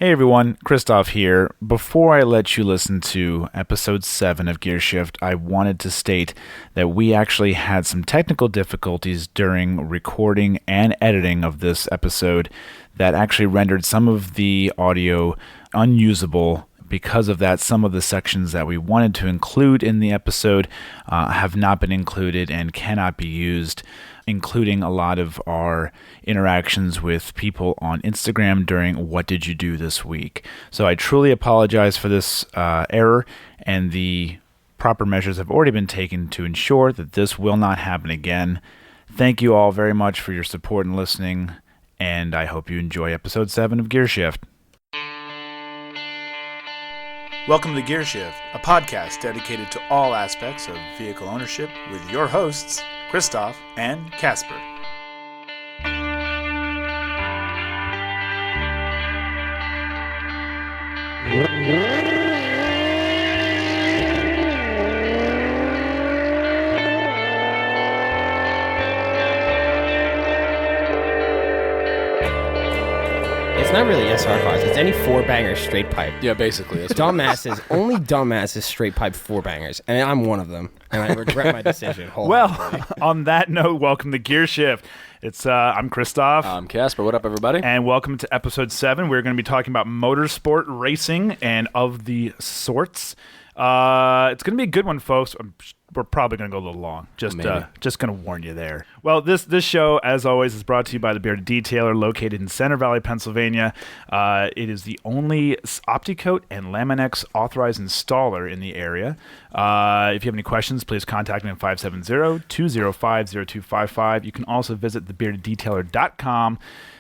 Hey everyone, Christof here. Before I let you listen to episode 7 of Gear Shift, I wanted to state that we actually had some technical difficulties during recording and editing of this episode that actually rendered some of the audio unusable. Because of that, some of the sections that we wanted to include in the episode have not been included and cannot be used, including a lot of our interactions with people on Instagram during What Did You Do This Week. So I truly apologize for this error, and the proper measures have already been taken to ensure that this will not happen again. Thank you all very much for your support and listening, and I hope you enjoy episode 7 of Gear Shift. Welcome to Gear Shift, a podcast dedicated to all aspects of vehicle ownership with your hosts, Christof and Kacper. It's not really SR cars. It's any four-banger straight pipe. Yeah, basically. Only dumbasses straight pipe four-bangers. And I'm one of them. And I regret my decision. Well, on that note, welcome to Gear Shift. I'm Christof. I'm Kacper. What up, everybody? And welcome to episode 7. We're going to be talking about motorsport racing and of the sorts. It's going to be a good one, folks. We're probably going to go a little long. Just going to warn you there. Well, this show, as always, is brought to you by the Bearded Detailer, located in Center Valley, Pennsylvania. It is the only OptiCoat and Laminex authorized installer in the area. If you have any questions, please contact me at 570-205-0255. You can also visit thebeardeddetailer.com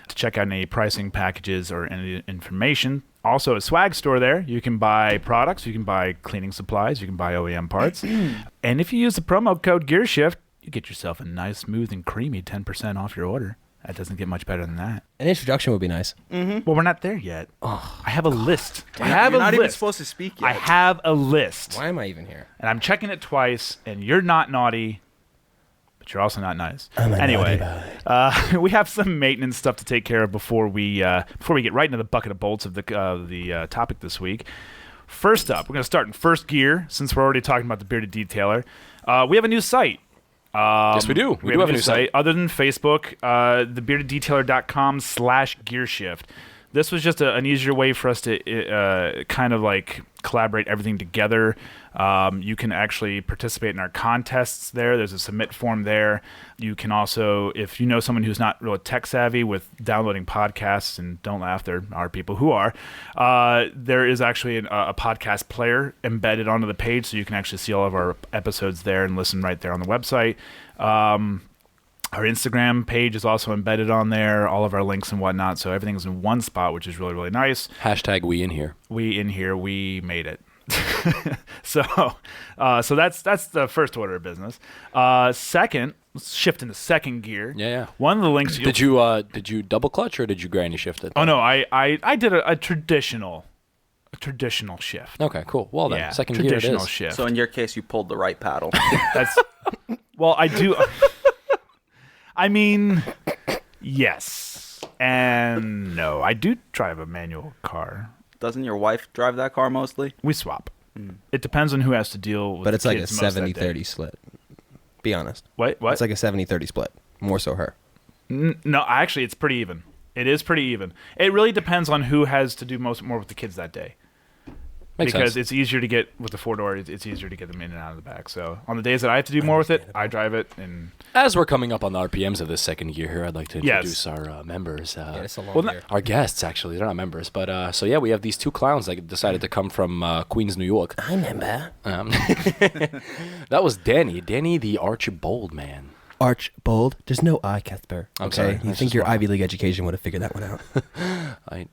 to check out any pricing packages or any information. Also, a swag store there. You can buy products, you can buy cleaning supplies, you can buy OEM parts. And if you use the promo code GearShift, you get yourself a nice, smooth, and creamy 10% off your order. That doesn't get much better than that. An introduction would be nice. Mm-hmm. Well, we're not there yet. Oh, I have a list. You're not even supposed to speak yet. I have a list. Why am I even here? And I'm checking it twice, and you're not naughty. But you're also not nice. Anyway, we have some maintenance stuff to take care of before we get right into the bucket of bolts of the topic this week. First up, we're going to start in first gear, since we're already talking about the Bearded Detailer. We have a new site. Yes, we do. We do have a new site. Other than Facebook, thebeardeddetailer.com/gearshift. This was just an easier way for us to kind of like collaborate everything together. You can actually participate in our contests there. There's a submit form there. You can also, if you know someone who's not real tech savvy with downloading podcasts, and don't laugh, there are people who are, there is actually a podcast player embedded onto the page, so you can actually see all of our episodes there and listen right there on the website. Our Instagram page is also embedded on there, all of our links and whatnot, so everything's in one spot, which is really, really nice. Hashtag we in here. We in here, we made it. So that's the first order of business. Second, let's shift into second gear. Yeah. One of the links. Did you double clutch or did you granny shift it? Oh no, I did a traditional shift. Okay, cool. Well then, yeah, second gear it traditional is. shift. So in your case, you pulled the right paddle. That's well, I do. I mean, yes and no. I do drive a manual car. Doesn't your wife drive that car mostly? We swap. It depends on who has to deal with. But it's the like a kids most of that 70-30 day. split. Be honest. What? It's like a 70-30 split. More so her. No, actually, it's pretty even. It is pretty even. It really depends on who has to do more with the kids that day. Makes because sense. it's easier to get with the four-door. It's easier to get them in and out of the back. So on the days that I have to do more with it, I drive it. And as we're coming up on the RPMs of this second gear here, I'd like to introduce Yes. our members. It's a long year. Our guests, actually. They're not members. But so, yeah, we have these two clowns that decided to come from Queens, New York. I remember. That was Danny. Danny, the Archbold man. Archbold. There's no I, Kacper. I'm okay? sorry. You That's think just your wrong. Ivy League education would have figured that one out. Yeah.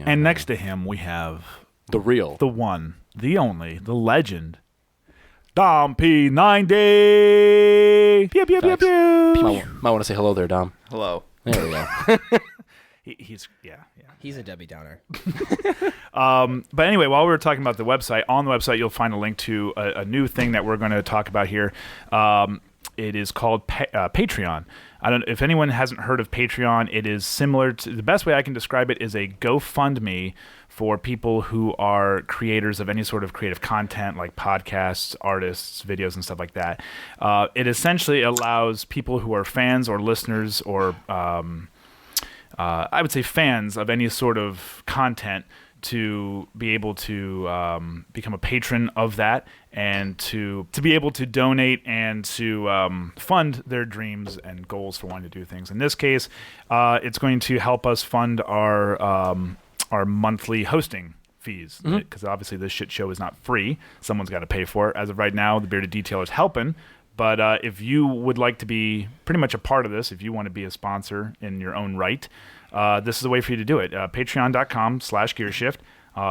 And next to him, we have the real. the one, the only, the legend, Dom P90. Pew, pew, pew, Thanks. pew. Might want to say hello there, Dom. Hello. There we go. He's He's a Debbie Downer. But anyway, while we were talking about the website, on the website you'll find a link to a new thing that we're going to talk about here. It is called Patreon. I don't. If anyone hasn't heard of Patreon, it is similar to the best way I can describe it is a GoFundMe for people who are creators of any sort of creative content like podcasts, artists, videos, and stuff like that. It essentially allows people who are fans or listeners or I would say fans of any sort of content to be able to become a patron of that and to be able to donate and to fund their dreams and goals for wanting to do things. In this case, it's going to help us fund our monthly hosting fees, because obviously this shit show is not free. Someone's got to pay for it. As of right now, the Bearded Detailer is helping. But if you would like to be pretty much a part of this, if you want to be a sponsor in your own right, this is a way for you to do it. Patreon.com/GearShift.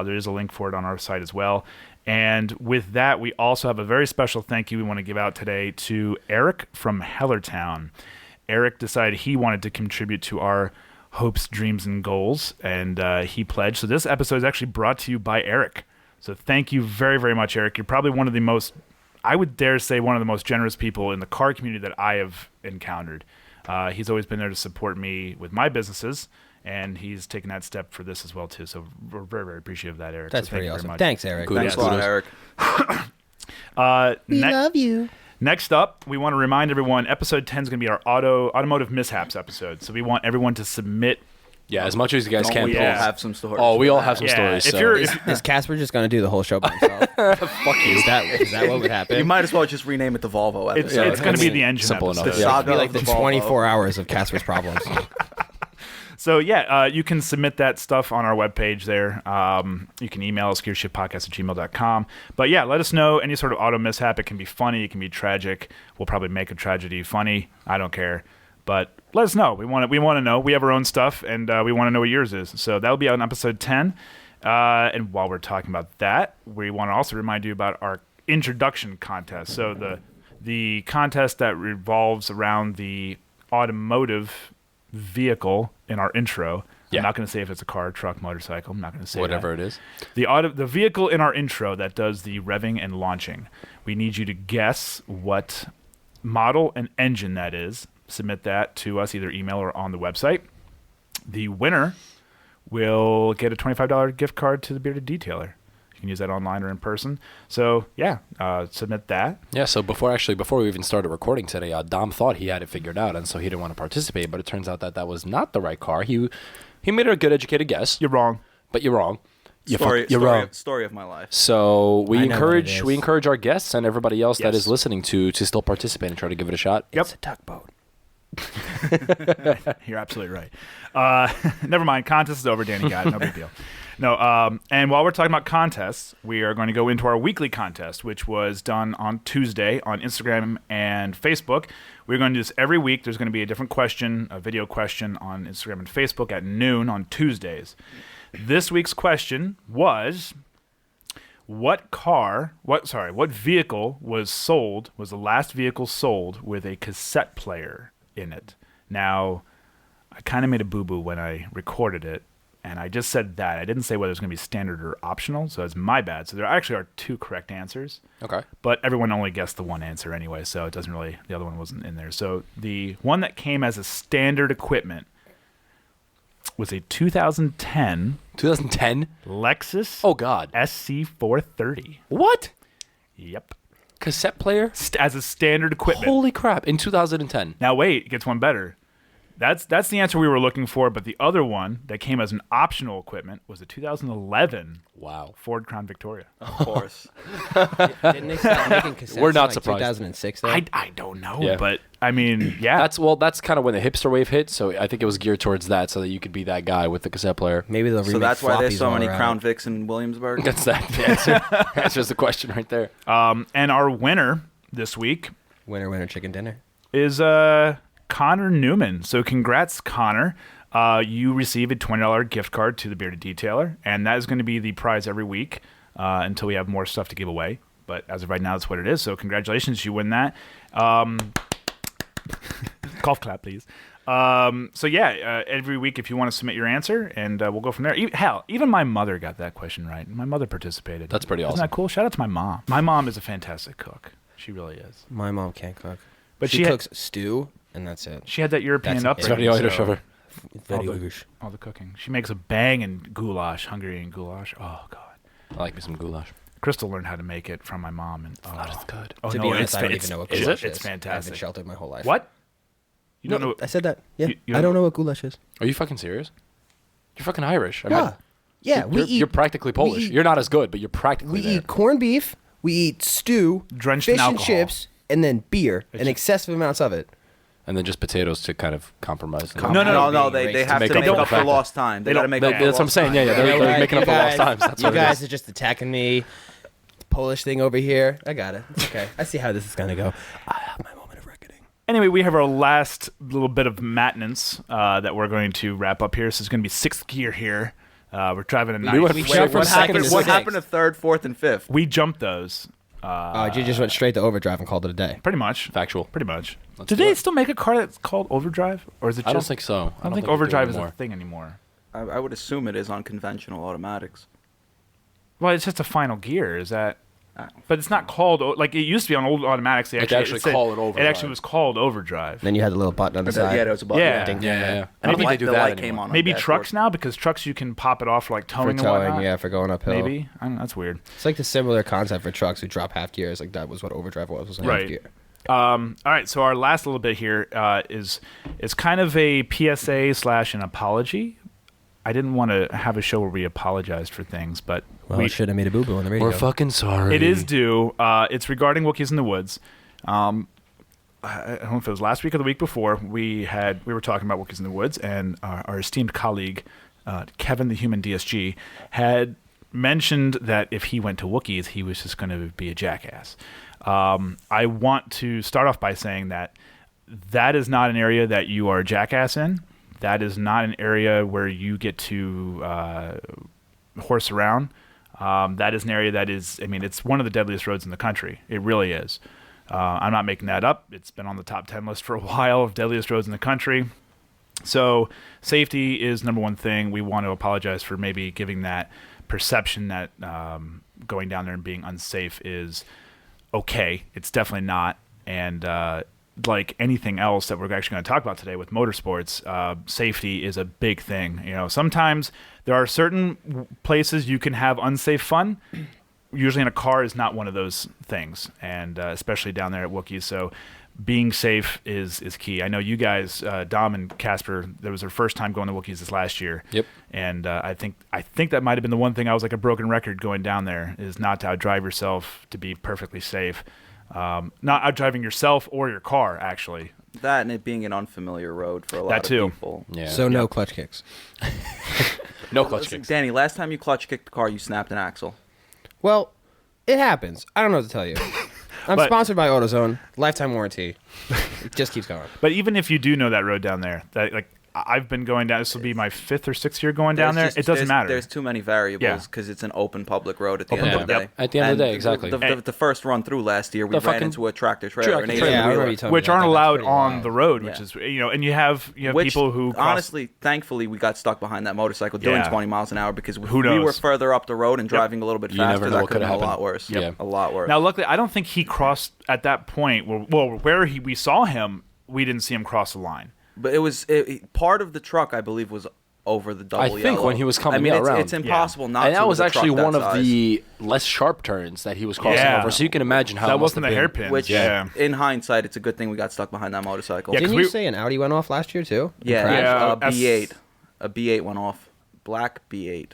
There is a link for it on our site as well. And with that, we also have a very special thank you we want to give out today to Eric from Hellertown. Eric decided he wanted to contribute to our hopes, dreams, and goals, and he pledged. So this episode is actually brought to you by Eric. So thank you very, very much, Eric. You're probably one of the most, I would dare say, one of the most generous people in the car community that I have encountered. He's always been there to support me with my businesses, and he's taken that step for this as well, too. So we're very, very appreciative of that, Eric. That's so thank pretty you awesome. very much. Thanks, Eric. Thanks a lot, Eric. We love you. Next up, we want to remind everyone, episode 10 is going to be our automotive mishaps episode. So we want everyone to submit. Yeah, as much as you guys can. We all have some stories. Oh, we all have some stories. If So. you're, Is Kacper just going to do the whole show by himself? Fuck you. Is that what would happen? You might as well just rename it the Volvo episode. it's going to be the engine simple episode. enough. The Yeah. saga It'd be like of the the Volvo. 24 hours of Casper's problems. So yeah, you can submit that stuff on our webpage there. You can email us, gearshiftpodcast@gmail.com. But yeah, let us know any sort of auto mishap. It can be funny, it can be tragic. We'll probably make a tragedy funny. I don't care. But let us know. We want to know. We have our own stuff, and we want to know what yours is. So that'll be on episode 10. And while we're talking about that, we want to also remind you about our introduction contest. So the contest that revolves around the automotive vehicle in our intro. Yeah. I'm not going to say if it's a car, truck, motorcycle. I'm not going to say Whatever that. it is. The vehicle in our intro that does the revving and launching. We need you to guess what model and engine that is. Submit that to us, either email or on the website. The winner will get a $25 gift card to the Bearded Detailer. You can use that online or in person. So yeah, submit that. Yeah, so before we even started recording today, Dom thought he had it figured out, and so he didn't want to participate, but it turns out that was not the right car. He made a good educated guess. You're wrong. But you're wrong. Story of my life. So we I know what it is. encourage our guests and everybody else that Yes. is listening to still participate and try to give it a shot. Yep. It's a tugboat. You're absolutely right. Never mind. Contest is over, Danny. Got it. No big deal. No. And while we're talking about contests, we are going to go into our weekly contest, which was done on Tuesday on Instagram and Facebook. We're going to do this every week. There's going to be a different question, a video question on Instagram and Facebook at noon on Tuesdays. This week's question was, what vehicle was the last vehicle sold with a cassette player in it? Now, I kind of made a boo-boo when I recorded it, and I just said that. I didn't say whether it was going to be standard or optional, so it's my bad. So there actually are two correct answers. Okay. But everyone only guessed the one answer anyway, so it doesn't really, the other one wasn't in there. So the one that came as a standard equipment was a 2010 Lexus Oh God. SC430. What? Yep. Cassette player? As a standard equipment. Holy crap! In 2010. Now wait, it gets one better. That's the answer we were looking for, but the other one that came as an optional equipment was a 2011 Wow. Ford Crown Victoria. Of course. Didn't they start making cassettes We're not in, surprised. 2006, though? I don't know, Yeah. but I mean, yeah. That's kind of when the hipster wave hit. So I think it was geared towards that, so that you could be that guy with the cassette player. Maybe they'll remake So that's why there's floppies so all many around. Crown Vics in Williamsburg. That's that. The answer. Answers the question right there. And our winner this week Winner, chicken dinner. is Connor Newman. So congrats, Connor. You receive a $20 gift card to the Bearded Detailer, and that is going to be the prize every week until we have more stuff to give away. But as of right now, that's what it is. So congratulations, you win that. Golf clap, please. So yeah, every week if you want to submit your answer, and we'll go from there. Even my mother got that question right. My mother participated. That's pretty Isn't awesome. that cool? Shout out to my mom. My mom is a fantastic cook. She really is. My mom can't cook. But she cooks stew and that's it. She had that European That's upbringing. It's very Irish of her. Very all, Irish. all the cooking. She makes a banging goulash, Hungarian goulash. Oh God. I like me some goulash. Crystal learned how to make it from my mom, and That is good. Oh To no, be honest, I don't it's even know what is goulash it? is. It's I've been fantastic. sheltered my whole life. What? You don't know? I said that. Yeah. You I don't know what goulash is. Are you fucking serious? You're fucking Irish. I mean, Yeah. Yeah, you're practically Polish. eat- You're not as good, but you're practically we there. eat corned beef, we eat stew, Drenched in fish and alcohol. chips, and then beer, and excessive amounts of it. And then just potatoes to kind of compromise. No. They Being have racist. to To make make up up for for the lost time. They they got to don't- make they- up for That's what I'm lost saying. time. Yeah, they're making up for lost times. That's you what it guys is. are just attacking me. Polish thing over here. I got it. It's okay. I see how this is gonna go. I have my moment of reckoning. Anyway, we have our last little bit of maintenance that we're going to wrap up here. This is going to be sixth gear here. We're driving a nice. went We from jumped from second second to to What sixth. happened to third, fourth, and fifth? We jumped those. You just went straight to overdrive and called it a day. Pretty much. Factual. Pretty much. Let's Do do they it. still make a car that's called overdrive, or is it? Just, I don't think so. I don't think they do overdrive is a anymore. thing anymore. I would assume it is on conventional automatics. Well, it's just a final gear. Is that? Oh. But it's not called like it used to be on old automatics. They Like, actually, they actually call it It overdrive. actually was called overdrive. Then you had the little button on the side. Yeah, there was a button. Yeah. Ding, ding, Yeah, ding. yeah. I And don't think they do the that light anymore. came on. Maybe the trucks dashboard. now, because trucks you can pop it off for like For towing and towing, whatnot. yeah, for going uphill. Maybe I don't know. That's weird. It's like the similar concept for trucks who drop half gears. Like that was what overdrive was a half Right. gear. All right, so our last little bit here is kind of a PSA / an apology. I didn't want to have a show where we apologized for things, but Well, we we should have made a boo boo on the radio. We're fucking sorry. it is due. It's regarding Wookiees in the Woods. I don't know if it was last week or the week before. We were talking about Wookiees in the Woods, and our esteemed colleague Kevin, the Human DSG, had mentioned that if he went to Wookiees, he was just going to be a jackass. I want to start off by saying that is not an area that you are a jackass in. That is not an area where you get to horse around. That is an area that is, I mean, it's one of the deadliest roads in the country. It really is. I'm not making that up. It's been on the top 10 list for a while of deadliest roads in the country. So safety is number one thing. We want to apologize for maybe giving that perception that going down there and being unsafe is okay. It's definitely not. And like anything else that we're actually going to talk about today with motorsports, safety is a big thing. You know, sometimes there are certain places you can have unsafe fun. Usually in a car is not one of those things, and especially down there at Wookiees. So being safe is key. I know you guys, Dom and Kacper, that was their first time going to Wookiees this last year. Yep. And I think that might have been the one thing I was like a broken record going down there, is not to outdrive yourself, to be perfectly safe. Not outdriving yourself or your car, actually. That and it being an unfamiliar road for a lot That too. of people. Yeah. So no clutch kicks. no clutch Listen, kicks. Danny, last time you clutch kicked the car, you snapped an axle. Well, it happens. I don't know what to tell you. I'm But- sponsored by AutoZone. Lifetime warranty. It just keeps going. But even if you do know that road down there, that like I've been going down. This will be my 5th or 6th year going down there. There's just- It doesn't matter. There's too many variables because it's an open public road at the end of the Yep. day. At the end of the And day, exactly. The first run through last year, we The ran fucking into a tractor trailer. tractor and trailer. Yeah, I remember wheeler. you told me which about aren't that. That's allowed pretty on wild. the road, Yeah. which is, you know, and you have Which, people who cross. honestly, thankfully, we got stuck behind that motorcycle doing Yeah. 20 miles an hour because Who we were knows? further up the road and driving a little bit You never faster. know That what could have been could've a lot happened. worse. Yeah. A lot worse. Now, luckily, I don't think he crossed at that point. Where we saw him, we didn't see him cross the line. But it was part of the truck, I believe, was over the double I think yellow. when he was coming I mean, around. it's impossible not And to. that was with a actually truck that one of size. the less sharp turns that he was crossing Yeah. over. So you can imagine how That it must wasn't have the been. hairpins. Which, yeah. in hindsight, it's a good thing we got stuck behind that motorcycle. Yeah, Didn't 'cause you we- say an Audi went off last year too? Yeah, Crashed? Yeah, a B8. A B8 went off. Black B8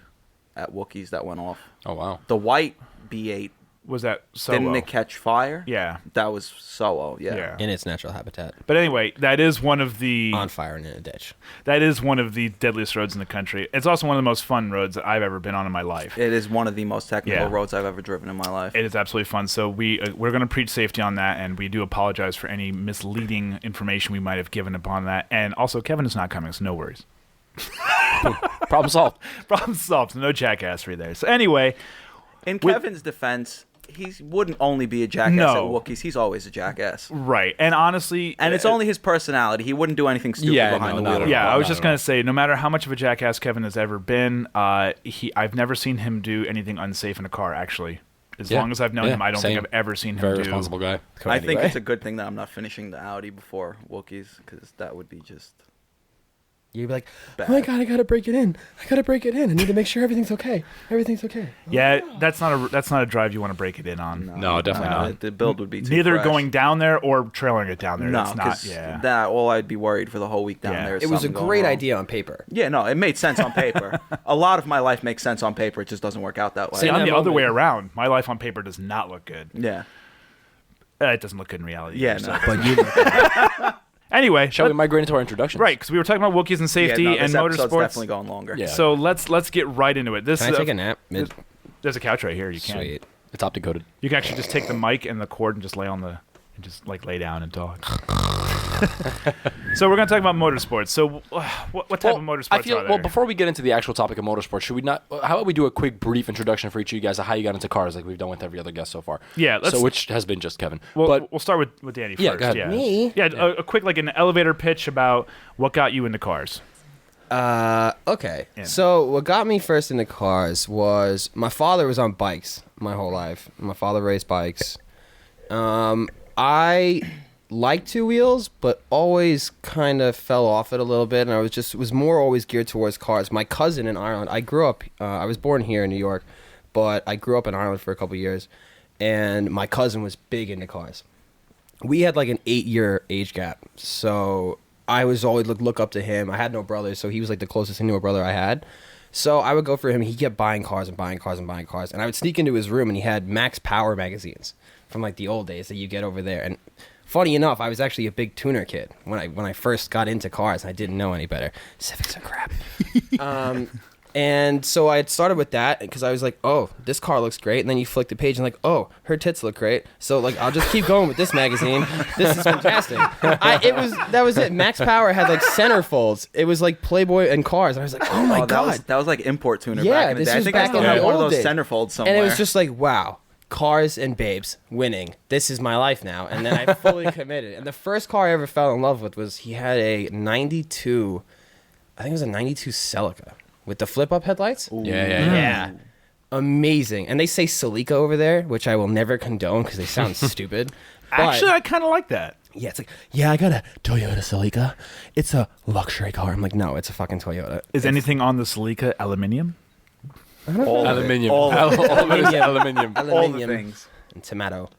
at Wookiees that went off. Oh, wow. The white B8, Was that so? didn't it catch fire? Yeah. That was Solo, Yeah. In its natural habitat. But anyway, that is one of the On fire and in a ditch. deadliest roads in the country. It's also one of the most fun roads that I've ever been on in my life. It is one of the most technical Yeah. roads I've ever driven in my life. It is absolutely fun. So we're going to preach safety on that, and we do apologize for any misleading information we might have given upon that. And also, Kevin is not coming, so no worries. Problem solved. Problem solved. So no jackassery there. So anyway, In Kevin's defense, he wouldn't only be a jackass No. at Wookiees. He's always a jackass. right. And honestly, And it's only his personality. He wouldn't do anything stupid Yeah, behind no, the not wheel. at yeah, I was not just at gonna all. say, no matter how much of a jackass Kevin has ever been, I've never seen him do anything unsafe in a car, actually, As long as I've known him, I don't think same. I've ever seen him Very do. responsible guy. I think it's a good thing that I'm not finishing the Audi before Wookiees, because that would be just You'd be like, bad. oh my God, I got to break it in. I need to make sure everything's okay. Everything's okay. Yeah, that's not a drive you want to break it in on. No, definitely not. The build would be too Neither fresh. going down there or trailing it down there. No, That's not. because Yeah. that, well, I'd be worried for the whole week down Yeah. there. It was a something going great wrong. idea on paper. Yeah, no, it made sense on paper. A lot of my life makes sense on paper. It just doesn't work out that way. See, I'm that the other moment- way around. My life on paper does not look good. Yeah. It doesn't look good in reality. Yeah, either, no. so- But you Anyway, Shall we migrate into our introductions? right, because we were talking about Wookiees and safety yeah, no, and this episode's motorsports. definitely going longer. Yeah. So let's get right into it. This Can I take a nap? There's a couch right here. You can. Sweet. It's optic coded. You can actually just take the mic and the cord and just lay on the and just like lay down and talk. So we're gonna talk about motorsports. So what type of motorsports I feel are there? well. Before we get into the actual topic of motorsports, should we not? How about we do a quick, brief introduction for each of you guys of how you got into cars, like we've done with every other guest so far? Yeah, let's- So which has been just Kevin. Well, but we'll start with Danny Yeah, first. go ahead. Yeah, Me? Yeah, a quick like an elevator pitch about what got you into cars. Okay. Yeah. So what got me first into cars was my father was on bikes my whole life. My father raced bikes. I liked two wheels, but always kind of fell off it a little bit, and I was more always geared towards cars. My cousin in Ireland, I grew up. I was born here in New York, but I grew up in Ireland for a couple years, and my cousin was big into cars. We had like an 8-year age gap, so I was always look up to him. I had no brothers, so he was like the closest thing to a brother I had. So I would go for him. He kept buying cars and buying cars and buying cars, and I would sneak into his room, and he had Max Power magazines from like the old days that you get over there. And funny enough, I was actually a big tuner kid when I first got into cars. And I didn't know any better. Civics are crap. And so I had started with that because I was like, oh, this car looks great. And then you flick the page and like, oh, her tits look great. So like, I'll just keep going with this magazine. This is fantastic. That was it. Max Power had like centerfolds. It was like Playboy and cars. And I was like, oh my God. That was like import tuner Yeah, back in the this day. I was think back I in still the had one of old those days. centerfolds somewhere. And it was just like, wow, cars and babes winning. This is my life now. And then I fully committed. And the first car I ever fell in love with was he had a 92, I think it was a 92 Celica with the flip-up headlights. Yeah. Amazing. And they say Celica over there, which I will never condone because they sound stupid. But, Actually, I kind of like that. yeah, it's like, yeah, I got a Toyota Celica. It's a luxury car. I'm like, no, it's a fucking Toyota. Is anything on the Celica aluminium? all of it. Aluminium. All of it. All of it is aluminium. All the Aluminium things. and tomato.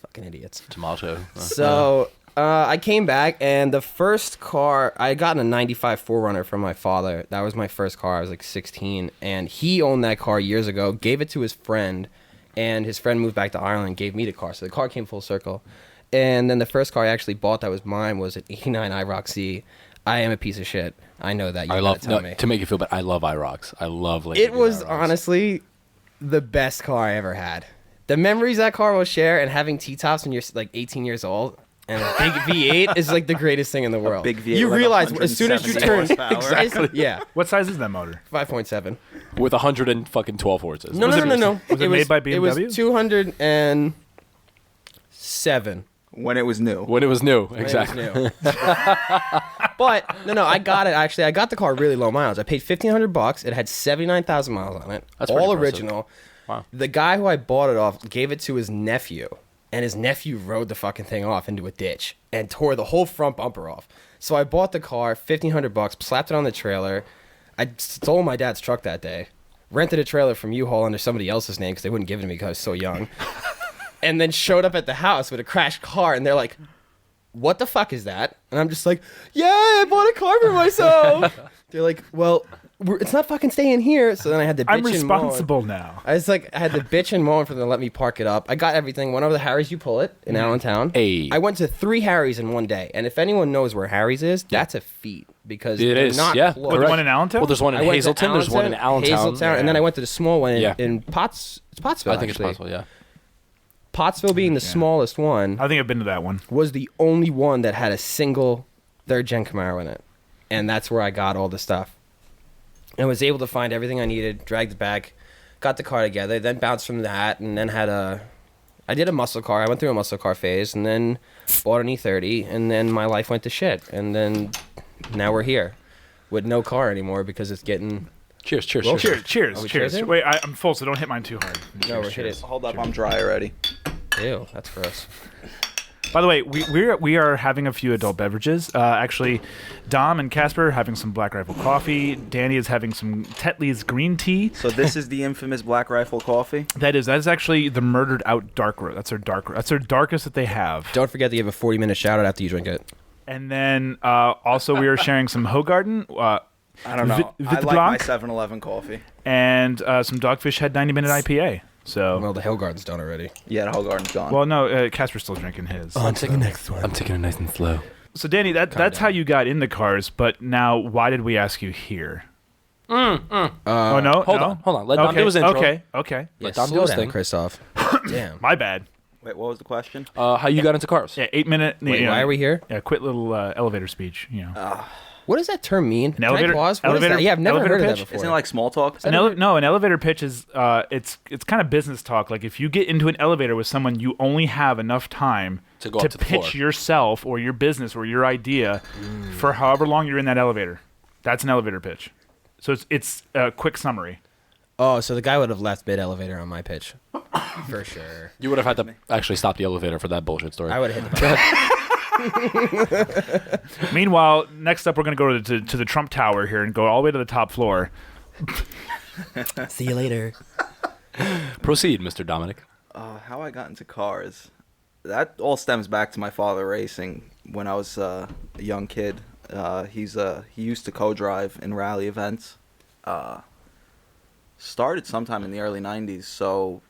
Fucking idiots. Tomato. So I came back, and the first car, I had gotten a 95 4Runner from my father. That was my first car. I was like 16, and he owned that car years ago, gave it to his friend, and his friend moved back to Ireland and gave me the car. So the car came full circle. And then the first car I actually bought that was mine was an 89 IROC C. I am a piece of shit. I know that. I love tell me. to make you feel bad. I love IROCs. I love like It was honestly the best car I ever had. The memories that car will share, and having T-tops when you're like 18 years old, and a big V8 is like the greatest thing in the world. big V8 You with realize as soon as you 170 turn horsepower. exactly, yeah, What size is that motor? 5.7. with 112 horses. No. Was it made by It was BMW? 207. When it was new. When it was new, When it was exactly. new. But no, I got it. Actually, I got the car really low miles. I paid $1,500. It had 79,000 miles on it. That's pretty all impressive. original. Wow. The guy who I bought it off gave it to his nephew, and his nephew rode the fucking thing off into a ditch and tore the whole front bumper off. So I bought the car, $1,500, slapped it on the trailer. I stole my dad's truck that day, rented a trailer from U-Haul under somebody else's name because they wouldn't give it to me because I was so young, and then showed up at the house with a crashed car, and they're like, what the fuck is that? And I'm just like, yeah, I bought a car for myself. They're like, well, it's not fucking staying here. So then I had to bitch I'm and moan. responsible now. I was like, I had to bitch and moan for them to let me park it up. I got everything. Went over to Harry's You Pull It in Allentown. Hey. I went to 3 Harry's in one day. And if anyone knows where Harry's is, that's a feat because It they're is, not yeah. close. The one in Allentown? Well, there's one in I went to Hazleton. There's one in Allentown. and then I went to the small one Yeah. in Pottsville. I think it's actually. possible. Yeah. Pottsville being the smallest one I think I've been to that one. was the only one that had a single 3rd gen Camaro in it. And that's where I got all the stuff. And was able to find everything I needed, dragged it back, got the car together, then bounced from that, and then I did a muscle car. I went through a muscle car phase, and then bought an E30, and then my life went to shit. And then now we're here with no car anymore because it's getting Cheers. Well, Cheers. Are we Cheers. cheersing? Wait, I'm full, so don't hit mine too hard. No, we're hitting. Hold up, I'm dry already. Ew, that's gross. By the way, we are having a few adult beverages. Actually, Dom and Kacper are having some Black Rifle coffee. Danny is having some Tetley's green tea. So this is the infamous Black Rifle coffee? That is actually the Murdered Out Dark Roast. That's their dark roast. That's their darkest that they have. Don't forget to give a 40-minute shout out after you drink it. And then also we are sharing some Hogarden. I don't know. I like my 7-Eleven coffee. And some Dogfish Head 90-minute IPA. So Well, the Hillgarden's done already. Yeah, the whole garden's gone. well, no, Casper's still drinking his. On to the next one. I'm taking it nice and slow. So Danny, that's how you got in the cars. But now, why did we ask you here? Oh no! Hold on. Let Dom do his intro. Okay. Yeah, Let Dom do slow his down, thing. Christof. Damn. My bad. Wait, what was the question? How you got into cars? Yeah, 8-minute. Wait, why are we here? Yeah, quick little elevator speech. You know. What does that term mean? Can elevator- I pause? What is elevator- that? Yeah, I've never elevator heard of pitch? that before. Isn't it like small talk? An elevator pitch is it's kind of business talk. Like if you get into an elevator with someone, you only have enough time To go up to the pitch floor. yourself or your business or your idea for however long you're in that elevator. That's an elevator pitch. So it's a quick summary. Oh, so the guy would have left mid-elevator on my pitch. For sure. You would have had to actually stop the elevator for that bullshit story. I would have hit the button. Meanwhile, next up, we're going to go to the Trump Tower here and go all the way to the top floor. See you later. Proceed, Mr. Dominik. How I got into cars. That all stems back to my father racing when I was a young kid. He used to co-drive in rally events. Started sometime in the early 90s, so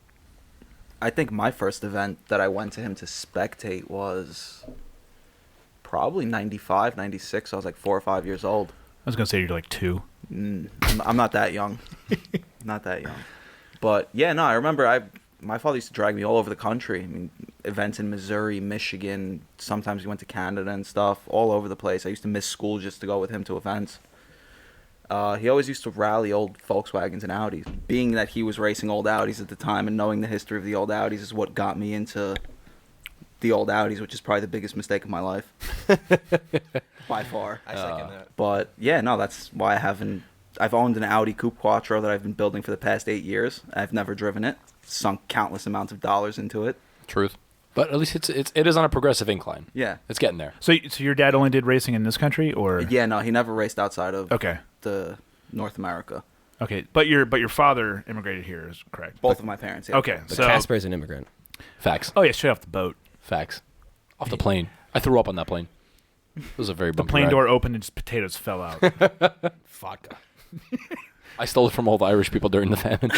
I think my first event that I went to him to spectate was probably 95, 96. I was like 4 or 5 years old. I was going to say you're like 2. I'm not that young. Not that young. But yeah, no, I remember my father used to drag me all over the country. I mean, events in Missouri, Michigan. Sometimes we went to Canada and stuff, all over the place. I used to miss school just to go with him to events. He always used to rally old Volkswagens and Audis. Being that he was racing old Audis at the time and knowing the history of the old Audis is what got me into the old Audis, which is probably the biggest mistake of my life. By far. I second that. But yeah, no, that's why I've owned an Audi Coupe Quattro that I've been building for the past 8 years. I've never driven it. Sunk countless amounts of dollars into it. Truth. But at least it is on a progressive incline. Yeah. It's getting there. So your dad only did racing in this country, or? Yeah, no, he never raced outside of Okay. the North America. Okay, but your father immigrated here, is correct? Both of my parents. Yeah. Okay, But so Casper is an immigrant. Facts. oh yeah, straight off the boat. Facts. Off the plane. I threw up on that plane. It was a very The bumpy plane ride. door opened and just potatoes fell out. Vodka. I stole it from all the Irish people during the famine.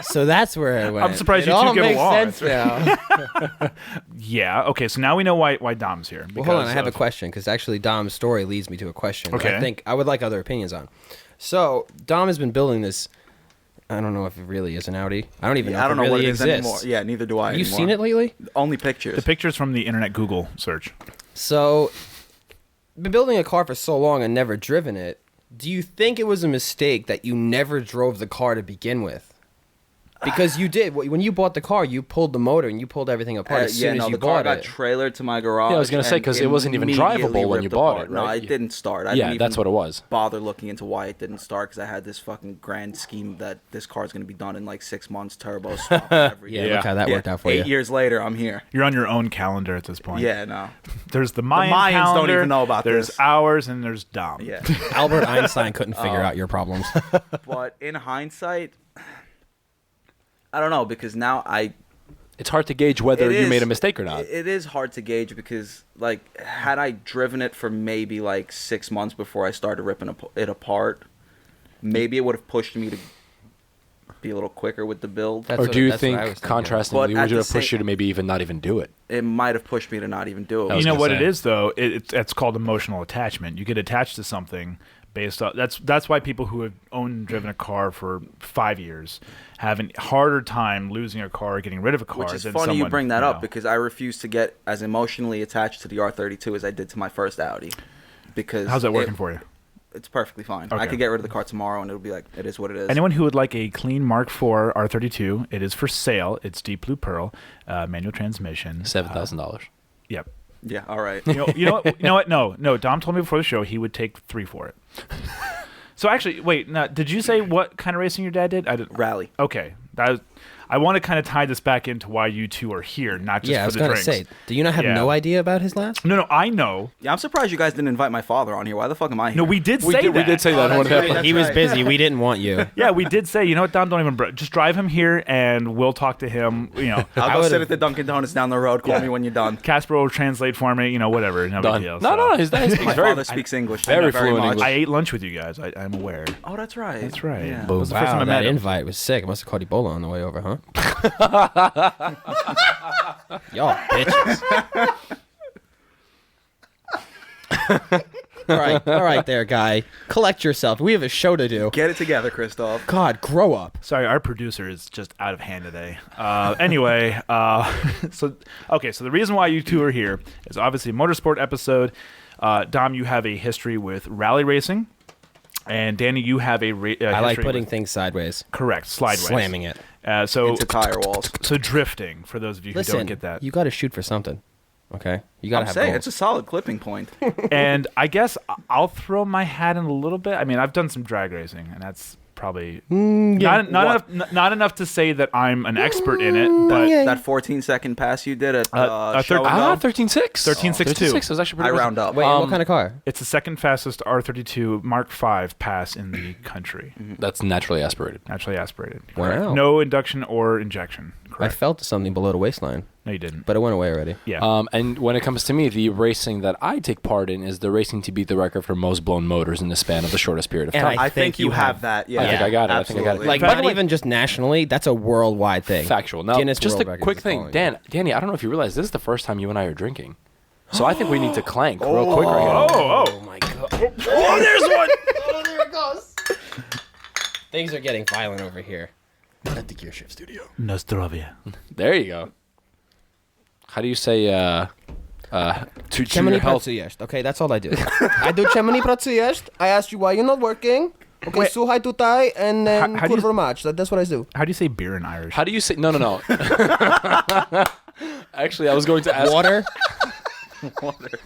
So that's where it went. I'm surprised it you two all get makes along. sense now. Yeah. Okay. So now we know why Dom's here. Well, hold on. I because have a of- question because actually Dom's story leads me to a question that Okay. I think I would like other opinions on. So Dom has been building this. I don't know if it really is an Audi. I don't even know I if don't it know really what it is exists. anymore. Yeah, neither do I Have you anymore. seen it lately? Only pictures. The pictures from the internet Google search. So, been building a car for so long and never driven it. Do you think it was a mistake that you never drove the car to begin with? Because you did. When you bought the car, you pulled the motor and you pulled everything apart as soon as you the car bought got it. trailered to my garage. Yeah, I was gonna say, and 'cause it wasn't even immediately drivable when you ripped bought apart. it, No, right? it didn't start. I Yeah, didn't that's even what it was. bother looking into why it didn't start because I had this fucking grand scheme that this car's going to be done in like 6 months, turbo swap and everything. Yeah, look how that worked out for you. 8 years later, I'm here. You're on your own calendar at this point. Yeah, no. There's the Mayan Mayans don't calendar. even know about there's this. ours and there's Dom. Yeah. Albert Einstein couldn't figure out your problems. But in hindsight, I don't know because now It's hard to gauge whether It you is- made a mistake or not. It is hard to gauge because, like, had I driven it for maybe like 6 months before I started ripping it apart, maybe it would have pushed me to be a little quicker with the build. That's Or what- do you that's what I think, was thinking. contrastingly, But would at you the have pushed same- you to maybe even not even do it? It might have pushed me to not even do it. I You was know gonna what say. it is though? It's called emotional attachment. You get attached to something based on that's why people who have owned and driven a car for 5 years have a harder time losing a car or getting rid of a car. Which is than funny you someone, bring that know. up because I refuse to get as emotionally attached to the R32 as I did to my first Audi. Because How's that working for you? It's perfectly fine. I Okay. could get rid of the car tomorrow and it'll be like, it is what it is. Anyone who would like a clean Mark IV R32, it is for sale. It's deep blue pearl, manual transmission. $7,000. Yep. Yeah, all right. You know what? No. Dom told me before the show he would take 3 for it. So actually, wait. Now, did you say what kind of racing your dad did? I did. Rally. Okay. I want to kind of tie this back into why you two are here, not just Yeah, I for was the gonna drinks. say, do you not have no idea about his last? No, I know. Yeah, I'm surprised you guys didn't invite my father on here. Why the fuck am I here? No, we did say that. We did say that. Oh, One that's right, of that's He was right. busy. We didn't want you. Yeah, we did say, you know what, Dom, don't even just drive him here, and we'll talk to him. You know, I'll go would've- sit at the Dunkin' Donuts down the road. Call me when you're done. Casper will translate for me. You know, whatever. No Done. big deal. No, his dad speaks My very father speaks English. very Thank you fluent much. English. I ate lunch with you guys. I'm aware. Oh, that's right. That's right. Yeah. That was the first time I Wow, that met him. invite was sick. I must have caught Ebola on the way over, huh? Y'all bitches. All right, there, guy. Collect yourself. We have a show to do. Get it together, Christof. God, grow up. Sorry, our producer is just out of hand today. Anyway, so the reason why you two are here is obviously a motorsport episode. Dom, you have a history with rally racing, and Danny, you have a I like history putting with, things sideways, correct, slideways, slamming it. So Into tire walls. So drifting, for those of you who Listen, don't get that. you got to shoot for something. Okay, you got to I'm have saying goals. it's a solid clipping point. And I guess I'll throw my hat in a little bit. I mean, I've done some drag racing, and that's probably not enough to say that I'm an expert in it. But That 14-second pass you did at a show third- and go, 13.6. 13.62. 13.6 was actually I pretty round up. Wait, what kind of car? it's the second fastest R32 Mark V pass in the country. That's naturally aspirated. Naturally aspirated. Wow. Correct. No induction or injection. I Correct. felt something below the waistline, No, you didn't. but it went away already. Yeah. And when it comes to me, the racing that I take part in is the racing to beat the record for most blown motors in the span of the shortest period of And time. I think you have that. Yeah, I think I got it. Absolutely. I think I got it. Like, By the not way- even just nationally. That's a worldwide thing. Factual. Now, Guinness just World a Records quick is thing. calling Danny, I don't know if you realize this is the first time you and I are drinking. So I think we need to clank real quick right here. Oh my god. Oh, there's one. Oh, there it goes. Things are getting violent over here. At the Gear Shift studio. Nostrovia. There you go. How do you say to Czemny your health? pracujesz. Okay, that's all I do. I do czemny pracujesz. I asked you why you're not working. Okay, Wait. słuchaj tutaj, and then How do you- kurwa mać. That's what I do. How do you say beer in Irish? How do you say? No. Actually, I was going to ask. Water.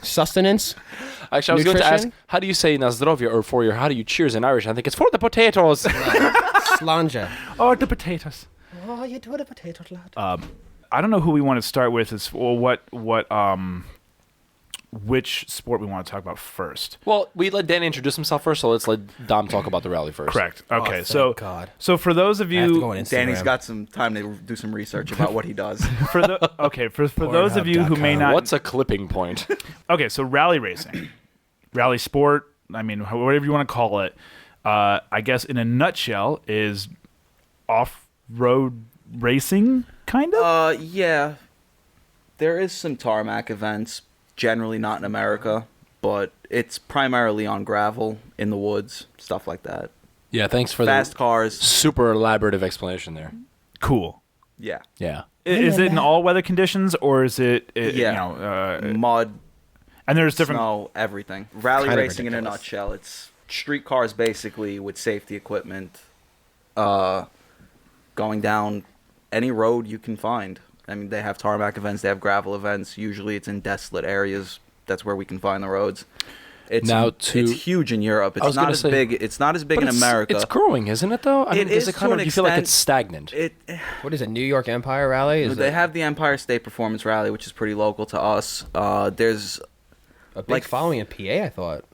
Sustenance. Actually, I was going to ask. Nutrition? How do you say na zdrowie or for your? How do you cheers in Irish? I think it's for the potatoes. Slanja. Oh, the potatoes. Oh, you do the potatoes, lad. I don't know who we want to start with. Is which sport we want to talk about first. Well, we let Danny introduce himself first, so let's let Dom talk about the rally first. Correct. Okay. thank so God. so for those of I have to you go on Instagram. Danny's got some time to do some research about what he does. for those of you who may Pornhub.com. not What's a clipping point? Okay, so rally racing, rally sport, I mean, whatever you want to call it, I guess in a nutshell is off-road racing, kind of? Yeah. There is some tarmac events, generally not in America, but it's primarily on gravel, in the woods, stuff like that. Yeah, thanks for Fast the cars. super elaborative explanation there. Cool. Yeah. Yeah. Is it in all weather conditions, or is it, Yeah. you know, Mud, and there's different... snow, everything. Rally Kind of racing in a ridiculous. nutshell. It's street cars basically with safety equipment, going down any road you can find. I mean, they have tarmac events, they have gravel events. Usually it's in desolate areas. That's where we can find the roads. It's it's huge in Europe. I was It's not gonna as say- big. It's not as big But in America. It's growing, isn't it, though? I mean, It is it to kind of, an you feel like extent. it's stagnant. What is it? New York Empire Rally? Is They it have the Empire State Performance Rally, which is pretty local to us. There's a big like- following in PA? I thought.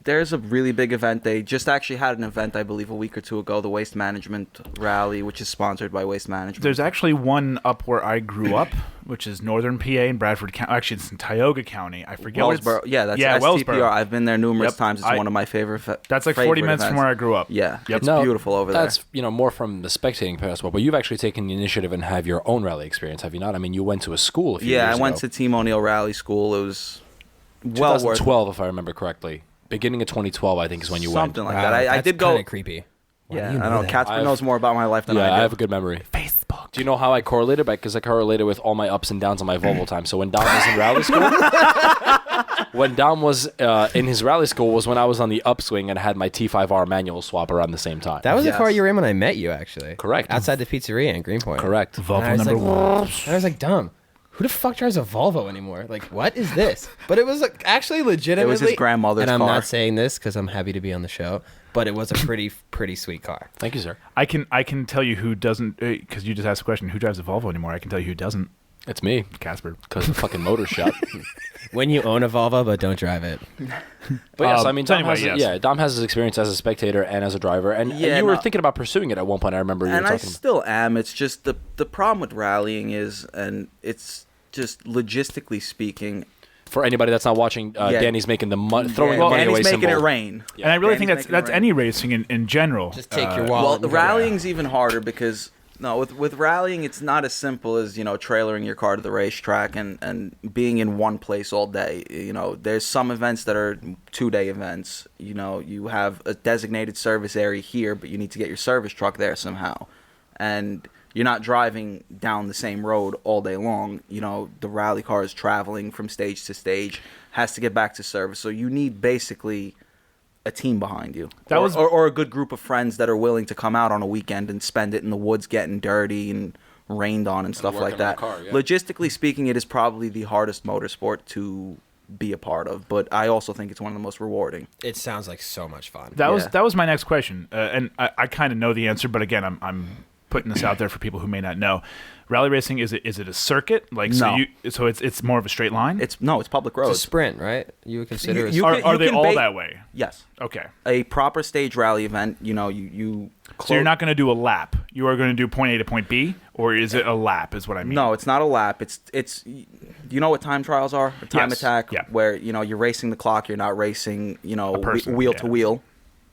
There's a really big event. They just actually had an event, I believe, a week or two ago, the Waste Management Rally, which is sponsored by Waste Management. There's actually one up where I grew up, which is northern PA in Bradford County. Actually, it's in Tioga County. I forget what Wellsboro. it's... Yeah, that's Wellsboro. STPR. I've been there numerous Yep. times. It's one of my favorite. That's like 40 minutes from where I grew up. Yeah, Yep. it's beautiful over there. That's more from the spectating perspective, but you've actually taken the initiative and have your own rally experience, have you not? I mean, you went to a school a few years I ago. went to Team O'Neill Rally School. It was well worth 2012, if I remember correctly. Beginning of 2012, I think, is when you went. something like that. I did go. Kind of creepy. Why Yeah, do you I know. that? Casper I've- knows more about my life than Yeah, I I do. have a good memory. Facebook. Do you know how I correlated? Because I correlated with all my ups and downs on my Volvo time. So when Dom was in rally school, when Dom was in his rally school was when I was on the upswing and had my T5R manual swap around the same time. That was the Yes. car you were in when I met you, actually. Correct. Outside the pizzeria in Greenpoint. Correct. And Volvo I was number like, one. and I was like, dumb. Who the fuck drives a Volvo anymore? Like, what is this? But it was like, actually legitimately. grandmother's And I'm car. not saying this because I'm happy to be on the show. but it was a pretty sweet car. Thank you, sir. I can tell you who doesn't, because you just asked the question, who drives a Volvo anymore. I can tell you who doesn't. It's me, Kacper. because the fucking motor shop. When you own a Volvo, but don't drive it. But yes, I mean, so Dom, anyway, yes. Dom has his experience as a spectator and as a driver, and Yeah, you were no. thinking about pursuing it at one point. I remember you And were I talking about. still am. It's just the problem with rallying is, and it's just logistically speaking. For anybody that's not watching, Yeah. Danny's making the throwing Yeah, the money Danny's away making symbol. it rain. And I really Danny's think making it that's rain. any racing in general. Just take your Well, wallet. the and go. rallying's even harder because with rallying, it's not as simple as trailering your car to the racetrack and being in one place all day. There's some events that are 2-day events. You have a designated service area here, but you need to get your service truck there somehow, and you're not driving down the same road all day long. The rally car is traveling from stage to stage, has to get back to service, so you need basically a team behind you, or a good group of friends that are willing to come out on a weekend and spend it in the woods getting dirty and rained on and stuff like working on that. a car, yeah. Logistically speaking, it is probably the hardest motorsport to be a part of, but I also think it's one of the most rewarding. It sounds like so much fun. That was my next question, and I kind of know the answer, but again, I'm putting this out there for people who may not know. Rally racing, is it a circuit? No. So it's more of a straight line? It's public It's a roads. sprint, right? You would consider You- it. Are they can all ba- that way? Yes. Okay. A proper stage rally event, you So you're not going to do a lap. You are going to do point A to point B, or is it a lap? Is what I mean. No, it's not a lap. It's you know what time trials are? A time Yes. attack, Yeah. where you're racing the clock. You're not racing person, wheel yeah. to wheel.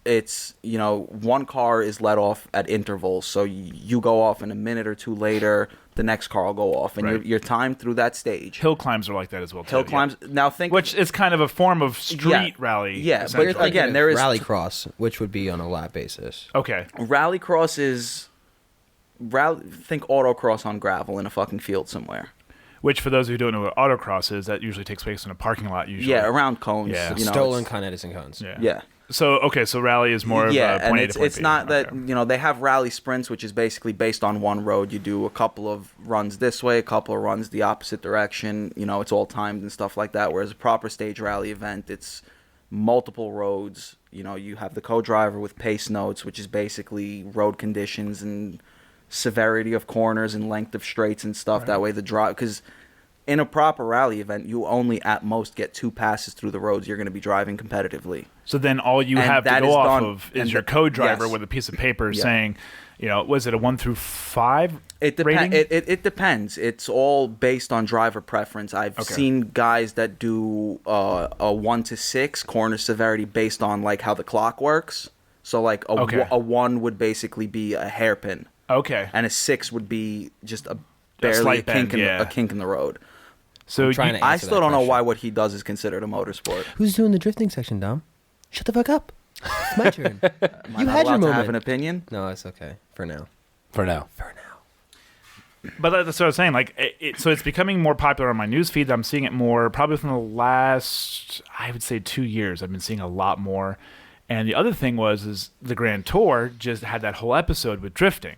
It's one car is let off at intervals, so you go off, and a minute or two later, the next car will go off, and Right. you're timed through that stage. Hill climbs are like that as well. Hill too, climbs. Now think which is kind of a form of street rally. Yeah, but essentially. it's- again, there is- rallycross, which would be on a lap basis. Okay. Rallycross is think autocross on gravel in a fucking field somewhere. Which, for those who don't know what autocross is, that usually takes place in a parking lot. Usually. Yeah, around cones. Yeah. Stolen it's- Con Edison cones. Yeah. Yeah. So rally is more of a and point A it's to point it's B. not that Okay. they have rally sprints, which is basically based on one road. You do a couple of runs this way, a couple of runs the opposite direction. It's all timed and stuff like that. Whereas a proper stage rally event, it's multiple roads. You have the co-driver with pace notes, which is basically road conditions and severity of corners and length of straights and stuff. Right. That way the drive, because in a proper rally event, you only at most get 2 passes through the roads you're going to be driving competitively. So then all you And have to that go is off done- of is and your the- co-driver yes. with a piece of paper Yeah. saying, was it a 1 through 5 It rating? depends. It depends. It's all based on driver preference. I've Okay. seen guys that do a 1 to 6 corner severity based on like how the clock works. So like Okay. a 1 would basically be a hairpin, Okay. and a 6 would be just barely a slight kink, bend, yeah. a kink in the road. So I'm trying to I answer still that don't know question. why what he does is considered a motorsport. Who's doing the drifting section, Dom? Shut the fuck up. It's my turn. Am I You not had your allowed to have moment. an opinion? No, it's okay. For now. For now. But that's what I was saying. Like, so it's becoming more popular on my news feed. I'm seeing it more probably within the last, I would say, 2 years. I've been seeing a lot more. And the other thing is the Grand Tour just had that whole episode with drifting.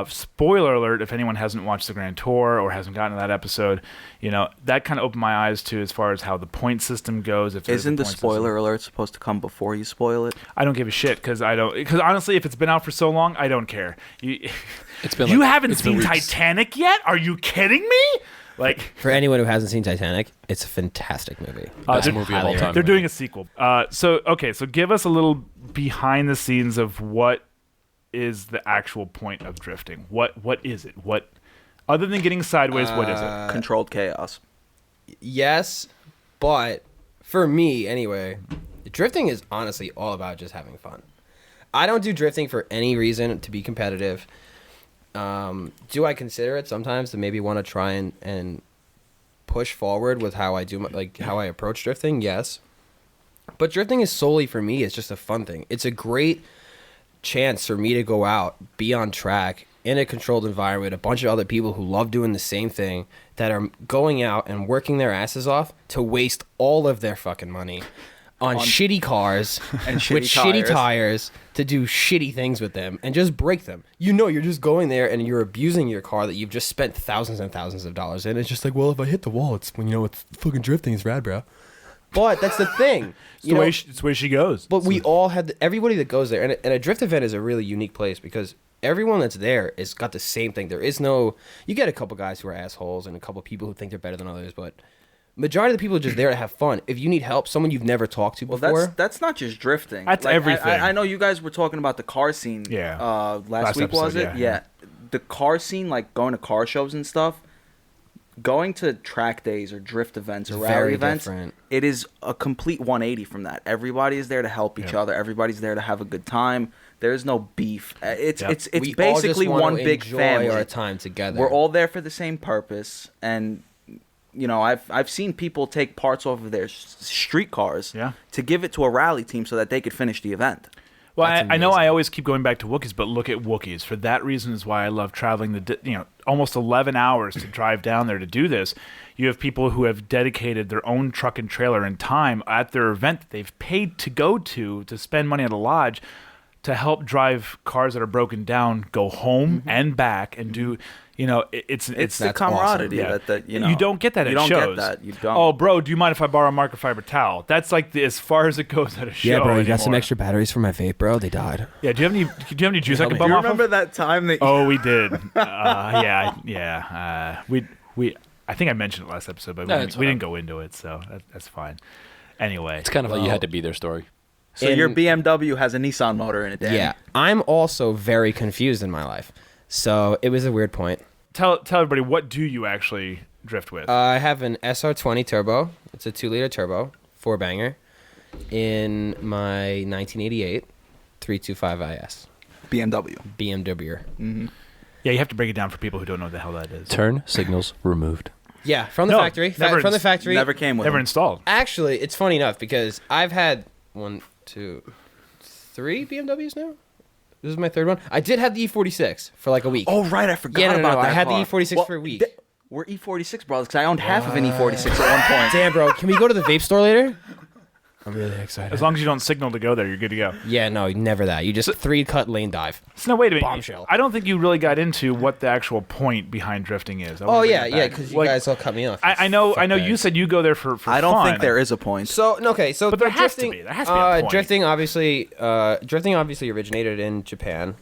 Spoiler alert, if anyone hasn't watched the Grand Tour or hasn't gotten to that episode, that kind of opened my eyes to as far as how the point system goes. If there's a Isn't the point spoiler system. alert supposed to come before you spoil it? I don't give a shit because honestly, if it's been out for so long, I don't care. It's been You like- haven't it's been seen weeks. Titanic yet? Are you kidding me? Like, For anyone who hasn't seen Titanic, it's a fantastic movie. Best they're- movie of all time. they're doing a sequel. So give us a little behind the scenes of what is the actual point of drifting. What is it? What, other than getting sideways, what is it? Controlled chaos. Yes, but for me, anyway, drifting is honestly all about just having fun. I don't do drifting for any reason to be competitive. Do I consider it sometimes to maybe want to try and push forward with how I do how I approach drifting? Yes, but drifting is solely for me. It's just a fun thing. It's a great chance for me to go out, be on track in a controlled environment with a bunch of other people who love doing the same thing, that are going out and working their asses off to waste all of their fucking money on shitty cars And with shitty tires. tires to do shitty things with them and just break them. You're just going there and you're abusing your car that you've just spent thousands and thousands of dollars in. It's just like, well, if I hit the wall, it's when it's fucking drifting. It's rad, bro. But that's the thing. It's the way she goes. But we all had everybody that goes there, and a drift event is a really unique place because everyone that's there is got the same thing. There is no. You get a couple guys who are assholes and a couple people who think they're better than others, but majority of the people are just there to have fun. If you need help, someone you've never talked to before. Well, that's not just drifting. That's everything. I know you guys were talking about the car scene. Yeah. Last week episode, was it? Yeah. The car scene, like going to car shows and stuff. Going to track days or drift events or rally Very events, different. it is a complete 180 from that. Everybody is there to help each other. Everybody's there to have a good time. There's no beef. It's We basically all just one want to big enjoy family. our time together. We're all there for the same purpose, and you know, I've seen people take parts off of their street cars to give it to a rally team so that they could finish the event. Well, I know I always keep going back to Wookiees, but look at Wookiees. For that reason is why I love traveling almost 11 hours to drive down there to do this. You have people who have dedicated their own truck and trailer and time at their event that they've paid to go to spend money at a lodge to help drive cars that are broken down, go home and back and do. It's the camaraderie that you don't get that at shows. You don't get that. You don't. Oh, bro, do you mind if I borrow a microfiber towel? That's like as far as it goes at a show. Yeah, bro, you got anymore. some extra batteries for my vape, bro. They died. Yeah, do you have any juice I can Do bum you off remember of? that time that? Oh, we did. We I think I mentioned it last episode, but we didn't go into it, so that's fine. Anyway, It's kind of like you had to be their story. So your BMW has a Nissan motor in it, Dan. Yeah, I'm also very confused in my life, so it was a weird point. Tell everybody, what do you actually drift with? I have an SR20 turbo. It's a 2-liter turbo, 4-banger, in my 1988 325 IS. BMW. BMW. Yeah, you have to break it down for people who don't know what the hell that is. Turn signals removed. Yeah, from the factory. From the factory. Never came with Never them. installed. Actually, it's funny enough because I've had 1, 2, 3 BMWs now. This is my third one. I did have the E46 for like a week. Oh, right. I forgot Yeah, no, about that I had car. the E46 for a week. We're E46 brothers because I owned half of an E46 at one point. Damn, bro. Can we go to the vape store later? I'm really excited. As long as you don't signal to go there, you're good to go. Yeah, no, never that. You just 3-cut lane dive. So, no, wait a minute. Bombshell. I don't think you really got into what the actual point behind drifting is. Oh, yeah, because you guys all cut me off. I know you said you go there for I don't fun. think there is a point. So, okay, so But there has to drifting, be. There has to be a point. Drifting obviously originated in Japan.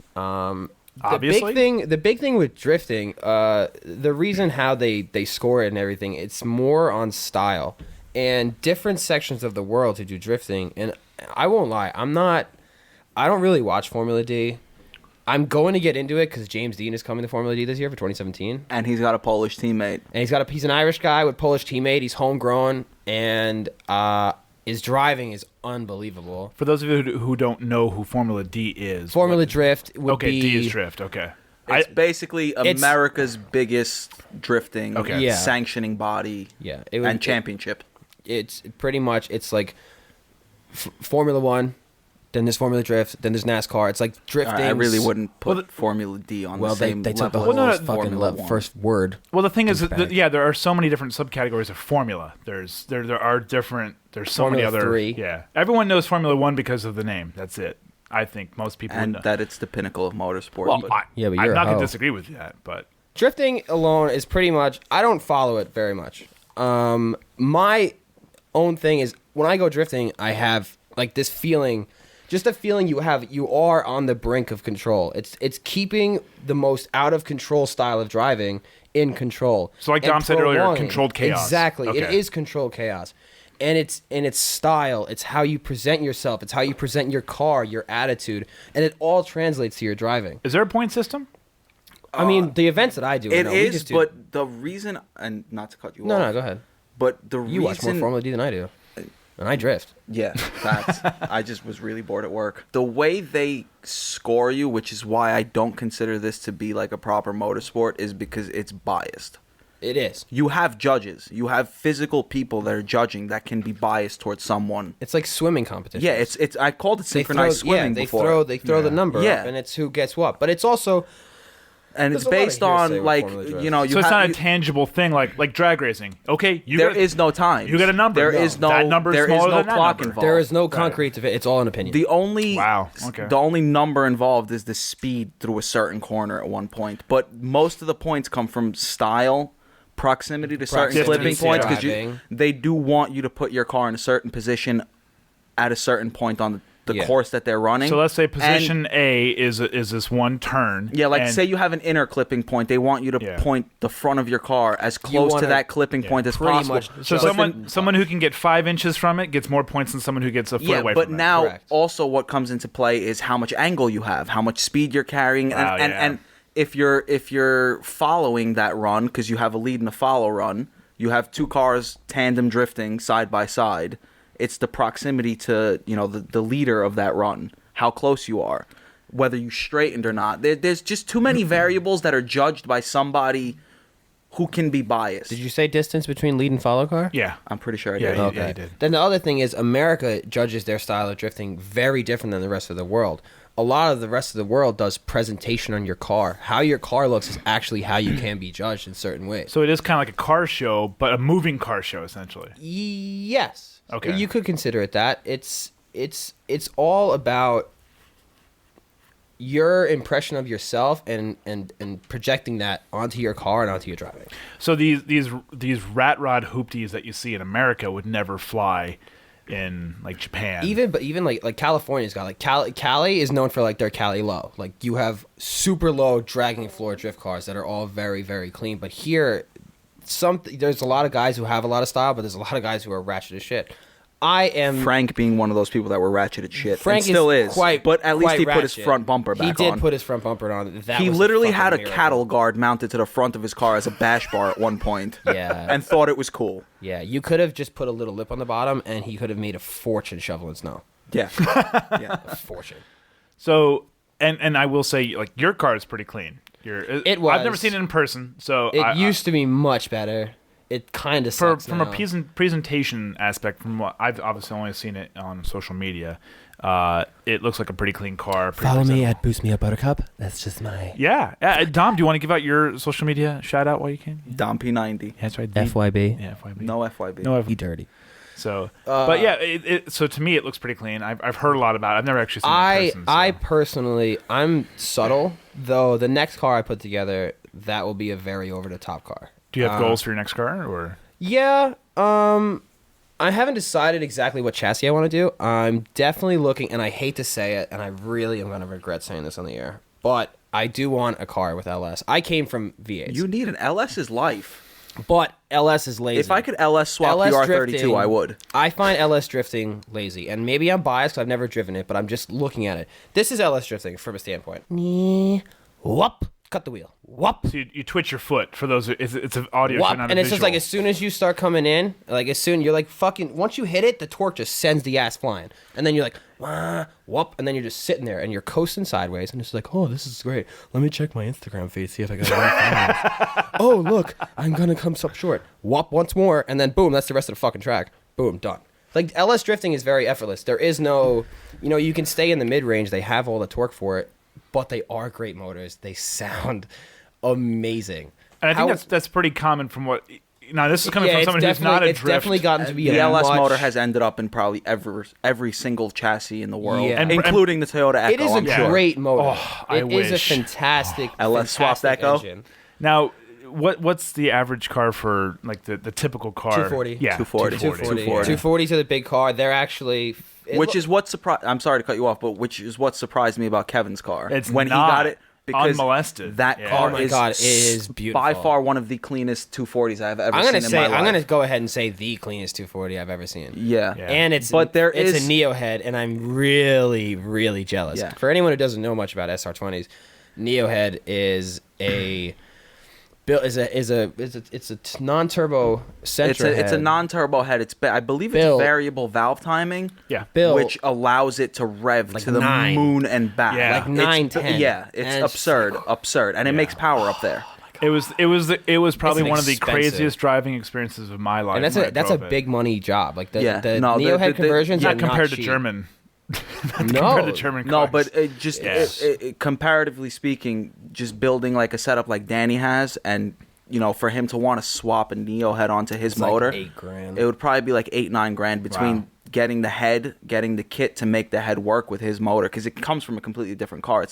Obviously? The big thing with drifting, the reason how they score it and everything, it's more on style and different sections of the world to do drifting. And I won't lie, I don't really watch Formula D. I'm going to get into it because James Dean is coming to Formula D this year for 2017. And he's got a Polish teammate. And he's an Irish guy with Polish teammate. He's homegrown, and his driving is unbelievable. For those of you who don't know who Formula D is. Formula Drift would be... D is drift, okay. It's basically America's biggest drifting sanctioning body and championship. It's pretty much, it's like Formula One, then there's Formula Drift, then there's NASCAR. It's like drifting. I really wouldn't put Formula D on the same they took the level whole as fucking Formula One. first word. Well, the thing is, there are so many different subcategories of Formula. There are different. There's so Formula many other. 3. Yeah, everyone knows Formula One because of the name. That's it. I think most people And know. that it's the pinnacle of motorsport. Well, but but I'm you're not a going hoe. to disagree with that, but Drifting alone is pretty much, I don't follow it very much. My own thing is, when I go drifting, I have like this feeling, just a feeling you are on the brink of control. It's keeping the most out of control style of driving in control. So like and Dom said earlier, prolonging. controlled chaos. Exactly. It Okay. is controlled chaos. And it's style, it's how you present yourself, it's how you present your car, your attitude, and it all translates to your driving. is there a point system? I mean, the events that I do, it no, we is, just do- but the reason, and not to cut you off. No, go ahead. But the You watch more reason, Formula D than I do, and I drift. yeah, facts. I just was really bored at work. The way they score you, which is why I don't consider this to be like a proper motorsport, is because it's biased. It is. You have judges. You have physical people that are judging that can be biased towards someone. It's like swimming competition. Yeah, it's. I called it synchronized swimming they before. They throw the number Yeah. up, and it's who gets what. But it's also and There's it's a lot of based hearsay on with like Formula Drift. you know you So it's have, not a you- tangible thing like drag racing. Okay, there is no time. You got a number. There No. is no. That number is there is smaller no than that clock number. involved. there is no Got it. concrete to it. It's all an opinion. The only Okay. the only number involved is the speed through a certain corner at one point. But most of the points come from style, proximity to certain Proximity clipping to points because driving. they do want you to put your car in a certain position at a certain point on the Yeah. course that they're running. So let's say position A is this one turn. Yeah, like and say you have an inner clipping point, they want you to Yeah. point the front of your car as close to wanna- that clipping point as pretty possible. much So just- someone who can get 5 inches from it gets more points than someone who gets a foot Yeah, away but from it. now Correct. also what comes into play is how much angle you have, how much speed you're carrying, Wow, and, yeah. and if you're following that run because you have a lead and a follow run, you have two cars tandem drifting side by side. It's the proximity to the leader of that run, how close you are, whether you straightened or not. There's just too many variables that are judged by somebody who can be biased. Did you say distance between lead and follow car? Yeah. I'm pretty sure I Yeah, did. you- Okay. he did. Then the other thing is America judges their style of drifting very different than the rest of the world. A lot of the rest of the world does presentation on your car. How your car looks is actually how you can be judged in certain ways. So it is kind of like a car show, but a moving car show essentially. Yes. Okay. You could consider it that. It's all about your impression of yourself and projecting that onto your car and onto your driving. So these rat rod hoopties that you see in America would never fly in like Japan. Even like California's got like Cali is known for like their Cali low. Like you have super low dragging floor drift cars that are all very, very clean. But here, there's a lot of guys who have a lot of style, but there's a lot of guys who are ratchet as shit. I am Frank being one of those people that were ratchet as shit. Frank and still is quite, but at least quite he put his ratchet. front bumper back on. He did put his front bumper on. That He was literally had a fucking cattle guard mounted to the front of his car as a bash bar at one point. Yeah. And thought it was cool. Yeah, you could have just put a little lip on the bottom, and he could have made a fortune shoveling snow. Yeah. Yeah. A fortune. So and I will say like your car is pretty clean. It I've never was. seen it in person, so It used to be much better. It kind of sucks from now. a presentation aspect, from what I've obviously only seen it on social media, it looks like a pretty clean car. Pretty presentable. at Boost Me Up Buttercup. That's just my Yeah. Dom, do you want to give out your social media shout out while you can? Dom P90. Yeah, that's right. FYB. Yeah, FYB. No FYB. No Be dirty. So, but yeah, so to me it looks pretty clean. I've heard a lot about it. I've never actually seen it in person. I So. personally, I'm subtle, though the next car I put together, that will be a very over-the-top car. Do you have goals for your next car, or? Yeah, I haven't decided exactly what chassis I want to do. I'm definitely looking, and I hate to say it, and I really am going to regret saying this on the air, but I do want a car with LS. I came from V8s. You need an LS's life. But LS is lazy. If I could LS swap LS the R32, drifting, I would. I find LS drifting lazy, and maybe I'm biased 'cause I've never driven it, but I'm just looking at it. This is LS drifting from a standpoint. Whoop, cut the wheel. Whoop. So you twitch your foot for those. It's an audio, Whoop. show, not a And it's just like visual. as soon as you start coming in, like as soon you're like fucking. Once you hit it, the torque just sends the ass flying, and then you're like, whoop, and then you're just sitting there and you're coasting sideways, and it's like, oh, this is great. Let me check my Instagram feed, see if I got any followers. Oh, look, I'm gonna come up short. Whoop once more, and then boom, that's the rest of the fucking track. Boom, done. Like LS drifting is very effortless. There is no, you can stay in the mid range. They have all the torque for it, but they are great motors. They sound amazing. And I think that's pretty common from what. Now this is coming from it's someone who's not a it's drift. definitely gotten to be The a LS much, motor has ended up in probably every single chassis in the world, Yeah. And- including the Toyota Echo. It is I'm a sure. great motor. Oh, I It is a wish. fantastic LS swapped fantastic Echo? engine. Now, what's the average car for like the typical car? 240. Yeah, 240. 240. 240. 240 to the big car. They're actually Which is what surprised. I'm sorry to cut you off, but which is what surprised me about Kevin's car It's when he not got it because unmolested. that Yeah. car Oh my is God, it is beautiful. by far one of the cleanest 240s I've ever I'm gonna seen say in my life. I'm gonna go ahead and say the cleanest 240 I've ever seen. Yeah. Yeah. And it's But there it's is- a Neo head, and I'm really really jealous. Yeah. For anyone who doesn't know much about SR20s, Neo head is a it's a non-turbo Sentra It's a head. non-turbo head. I believe it's Built. variable valve timing. Yeah. Built. Which allows it to rev Like to the 9. moon and back. Yeah. Like 9, It's- 10. Yeah, it's And it's absurd, and it makes power up there. It was probably It's one of the expensive. craziest driving experiences of my life. And that's when I a drove it. big money job. Like the Yeah. the No, Neo head the- conversions not are compared not to cheap. German. No, Compared to German No, cars. but it just comparatively speaking, just building like a setup like Danny has, and for him to want to swap a Neo head onto his It's like motor, $8,000. it would probably be like 8-9 grand between Wow. getting the head, getting the kit to make the head work with his motor, because it comes from a completely different car.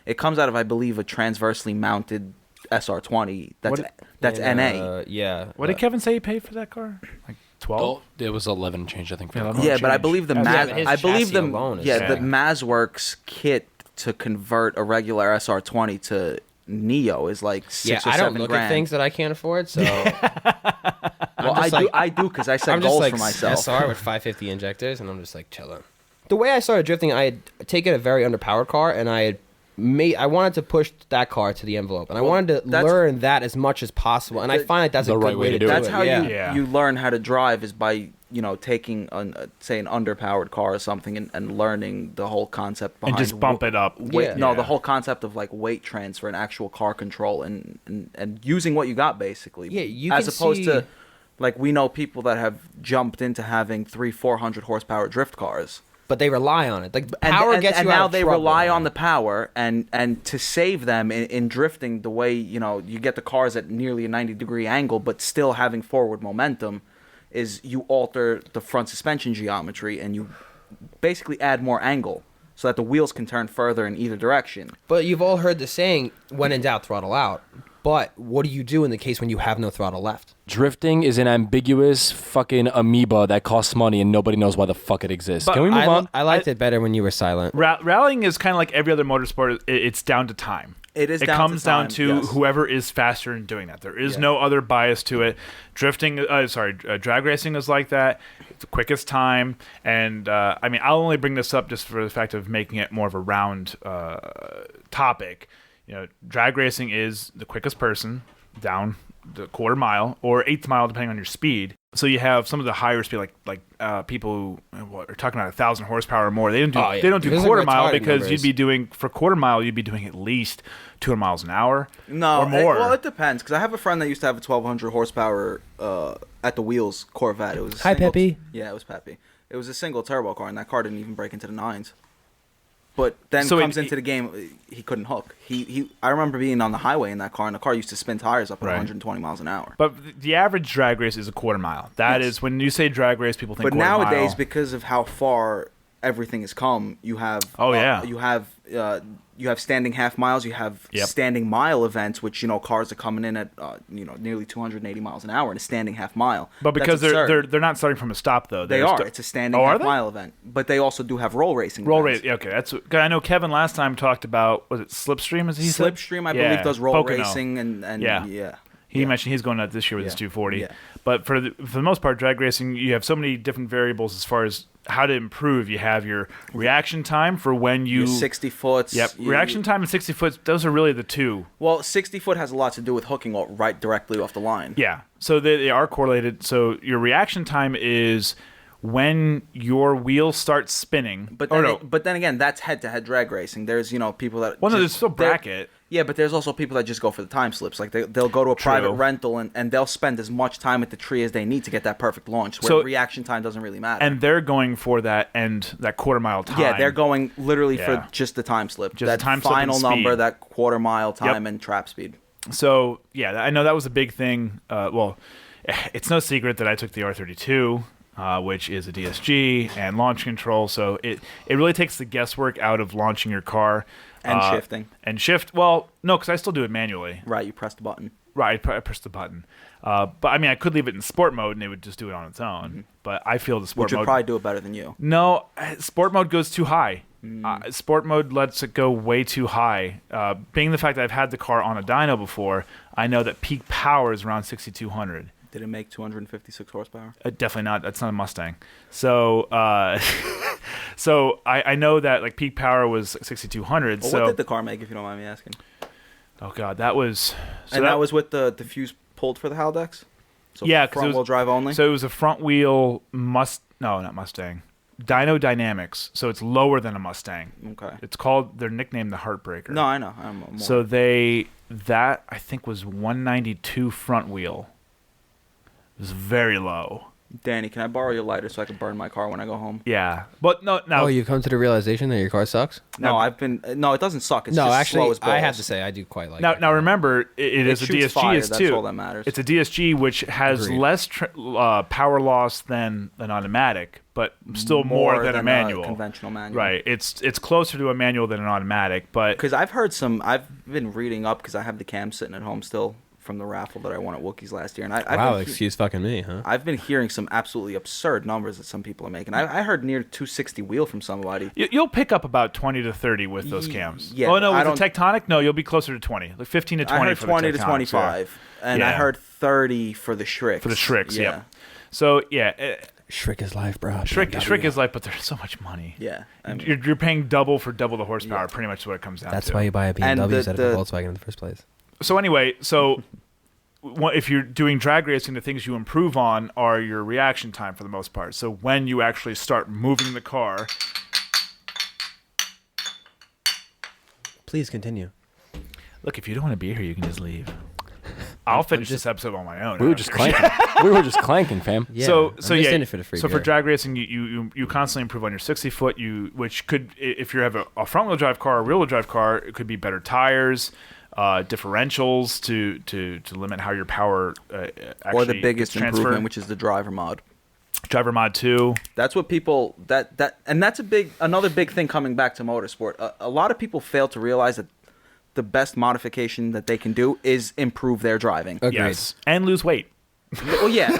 It comes out of, I believe, a transversely mounted SR20. That's And, NA. Yeah. What did Kevin say he paid for that car? Like 12? Oh, it was 11 change, I think. For Yeah, that 11. car. Yeah, but I change. believe the Yeah, Maz. but his I believe chassis alone is the sick. MazWorks kit to convert a regular SR20 to Neo is like six or I don't 7 look grand. at things that I can't afford, so Well, I do because I set I'm just goals like for myself. SR with 550 injectors, and I'm just like chilling. The way I started drifting, I had taken a very underpowered car, and I wanted to push that car to the envelope, and I wanted to learn that as much as possible. And I find like that's the a good right way way to to do do it. That's it. how Yeah. you learn how to drive is by taking say an underpowered car or something and learning the whole concept behind And just bump it up. weight. Yeah. No, Yeah. the whole concept of like weight transfer and actual car control and using what you got basically. Yeah, you as can opposed see- to like we know people that have jumped into having 300-400 horsepower drift cars. But they rely on it. Like And, power and, gets and you out now of they trouble. rely on the power and to save them in drifting the way you get the cars at nearly a 90-degree angle but still having forward momentum is you alter the front suspension geometry and you basically add more angle so that the wheels can turn further in either direction. But you've all heard the saying, when in doubt, throttle out. But what do you do in the case when you have no throttle left? Drifting is an ambiguous fucking amoeba that costs money and nobody knows why the fuck it exists. But Can we move on? I liked it better when you were silent. Rallying is kind of like every other motorsport. It's down to time. It is It down comes to time, down to yes. whoever is faster in doing that. There is Yeah. no other bias to it. Drag racing is like that. It's the quickest time. And, I mean, I'll only bring this up just for the fact of making it more of a round topic. Drag racing is the quickest person down the quarter mile or eighth mile, depending on your speed. So you have some of the higher speed, like people who are talking about 1,000 horsepower or more. They don't do Oh, yeah. they don't do Those are quarter mile retarded because numbers. you'd be doing for quarter mile you'd be doing at least 200 miles an hour No, or more. well, it depends because I have a friend that used to have a 1,200 horsepower at the wheels Corvette. It was a Hi, single- Peppy. Yeah, it was Peppy. It was a single turbo car, and that car didn't even break into the nines. But then So comes into the game, he couldn't hook. I remember being on the highway in that car, and the car used to spin tires up at Right. 120 miles an hour. But the average drag race is a quarter mile. That is Yes. when you say drag race, people think. But quarter nowadays, mile. because of how far everything has come, you have you have standing half miles, you have Yep. standing mile events, which cars are coming in at nearly 280 miles an hour in a standing half mile. But because That's absurd. they're not starting from a stop though. They They're are. sta- It's a standing Oh, are half they? mile event. But they also do have roll racing. roll events. race. Okay, that's. 'Cause I know Kevin last time talked about was it Slipstream? As he said? Slipstream, I Yeah, believe, does roll Pocono. racing and Yeah. yeah. He Yeah. mentioned he's going out this year with his Yeah. 240. Yeah. But for the most part, drag racing, you have so many different variables as far as how to improve. You have your reaction time for when you. Your 60 foots. Yep, reaction time and 60 foot. Those are really the two. Well, 60 foot has a lot to do with hooking right directly off the line. Yeah, so they are correlated. So your reaction time is when your wheels start spinning. But or then, no, but then again, that's head-to-head drag racing. There's people that. well, no, just- there's still they're- bracket. Yeah, but there's also people that just go for the time slips. Like they'll go to a private True. rental and they'll spend as much time at the tree as they need to get that perfect launch. Where So- reaction time doesn't really matter. And they're going for that quarter mile time. yeah, they're going literally Yeah. for just the time slip. Just that the time slip and final number, speed. that quarter mile time Yep. and trap speed. So yeah, I know that was a big thing. Well, it's no secret that I took the R32, which is a DSG and launch control. So it really takes the guesswork out of launching your car And shifting. And shift. Well, no, because I still do it manually. Right, you press the button. Right, I press the button. But I mean, I could leave it in sport mode and it would just do it on its own. But I feel the sport Which would mode. probably do it better than you. No, sport mode goes too high. Sport mode lets it go way too high. Being the fact that I've had the car on a dyno before, I know that peak power is around 6,200. Did it make 256 horsepower? Definitely not. That's not a Mustang. So, so I know that like peak power was 6,200. Well, so, what did the car make, if you don't mind me asking? oh god, that was. So And that was with the fuse pulled for the Haldex? So Yeah, 'cause it front was- wheel drive only? So it was a front wheel no, not Mustang. Dyno Dynamics. So it's lower than a Mustang. Okay. It's called. They're nicknamed the Heartbreaker. No, I know. I'm more. So that I think was 192 front wheel. It was very low. Danny, can I borrow your lighter so I can burn my car when I go home? Yeah, but no. Oh, you come to the realization that your car sucks? No, it doesn't suck. It's No, just actually, slow as balls. I have to say I do quite like it. now remember, it is a shoots DSG fire, is that's too. all that matters. It's a DSG which has Agreed. less power loss than an automatic, but still more than a manual. Conventional manual. Right. It's closer to a manual than an automatic, but Because I've been reading up because I have the cam sitting at home still from the raffle that I won at Wookiees last year, and Wow, excuse fucking me, huh? I've been hearing some absolutely absurd numbers that some people are making. I heard near 260 wheel from somebody. you'll pick up about 20 to 30 with those cams. Yeah, Oh no, I with the Tectonic, no, you'll be closer to 20, like 15 to 20. I heard for 20 the to Tectonics, 25, and I Yeah. heard 30 for the Shricks. For the Shricks, yeah. yeah. So yeah, Shriek is life, bro. Shriek is like, but there's so much money. Yeah. I mean, You're paying double for double the horsepower, pretty much what it comes down That's to. why you buy a BMW And instead of a Volkswagen in the first place. So anyway, if you're doing drag racing, the things you improve on are your reaction time for the most part. So when you actually start moving the car, Please continue. look, if you don't want to be here, you can just leave. I'll finish this episode on my own. We were just clanking. We were just clanking, fam. Yeah, So I'm just in it for the free So for beer. drag racing, you constantly improve on your 60-foot. Which could, if you have a front wheel drive car, or a rear wheel drive car, it could be better tires, differentials to limit how your power actually or the biggest gets transferred. improvement, which is the driver mod. Driver mod 2. That's what people and that's another big thing coming back to motorsport. A lot of people fail to realize that the best modification that they can do is improve their driving. Agreed. Yes, and lose weight. Well, yeah,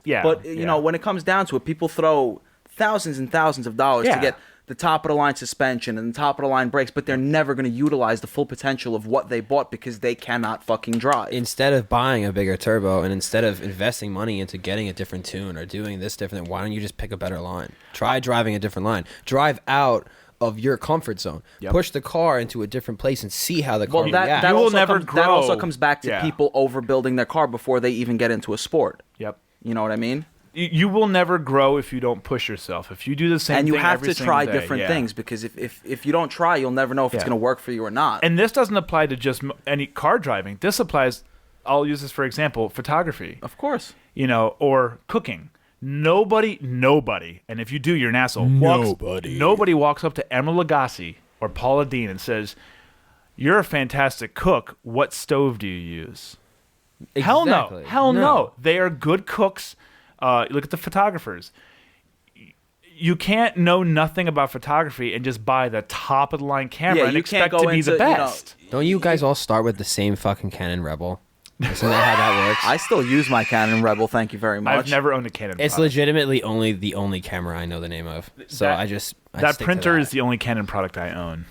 Yeah, but you know, when it comes down to it, people throw thousands and thousands of dollars Yeah. to get the top of the line suspension and the top of the line brakes, but they're never going to utilize the full potential of what they bought because they cannot fucking drive. Instead of buying a bigger turbo and instead of investing money into getting a different tune or doing this different, why don't you just pick a better line? Try driving a different line. Drive out of your comfort zone. Yep. Push the car into a different place and see how the car Well, that, reacts. that, You will also never comes, that also grow. comes back to Yeah. people overbuilding their car before they even get into a sport. Yep. You know what I mean? You will never grow if you don't push yourself. If you do the same And you thing have every to single try day, different yeah. things because if you don't try, you'll never know if it's Yeah. going to work for you or not. And this doesn't apply to just any car driving. This applies, I'll use this for example, photography, of course. or cooking. Nobody, and if you do, you're an asshole. Nobody walks up to Emeril Lagasse or Paula Deen and says, "You're a fantastic cook. What stove do you use?" Hell no. Exactly. Hell no. They are good cooks. Look at the photographers. You can't know nothing about photography and just buy the top of the line camera Yeah, and you can't expect to go be into, the you know, best. Don't you guys all start with the same fucking Canon Rebel? Isn't that how that works? I still use my Canon Rebel. Thank you very much. I've never owned a Canon. It's product. legitimately the only camera I know the name of. So That- I that stick to printer that. is the only Canon product I own.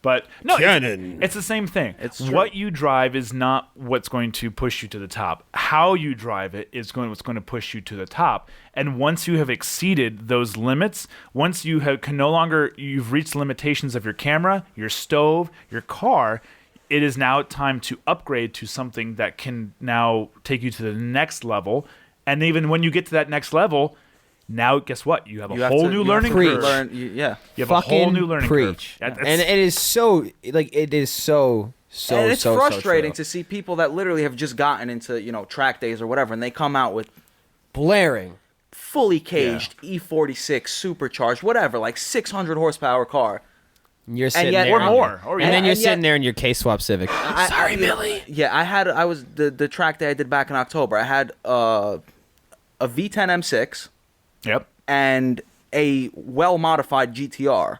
But no, it's the same thing. It's true. What you drive is not what's going to push you to the top. How you drive it is what's going to push you to the top. And once you have exceeded those limits, once you you've reached the limitations of your camera, your stove, your car, it is now time to upgrade to something that can now take you to the next level. And even when you get to that next level, now guess what? You have a whole new learning Preach. curve. You You have fucking a whole new learning preach. curve. And it is so and it's so frustrating true. to see people that literally have just gotten into track days or whatever, and they come out with blaring. fully caged E46 supercharged, whatever, like 600 horsepower car. You're sitting yet- there or in more, your- or and then yeah. you're And sitting yet- there in your K-swap Civic. Sorry, Billy. Yeah, I was the track day I did back in October. I had a V10 M6 Yep. and a well-modified GTR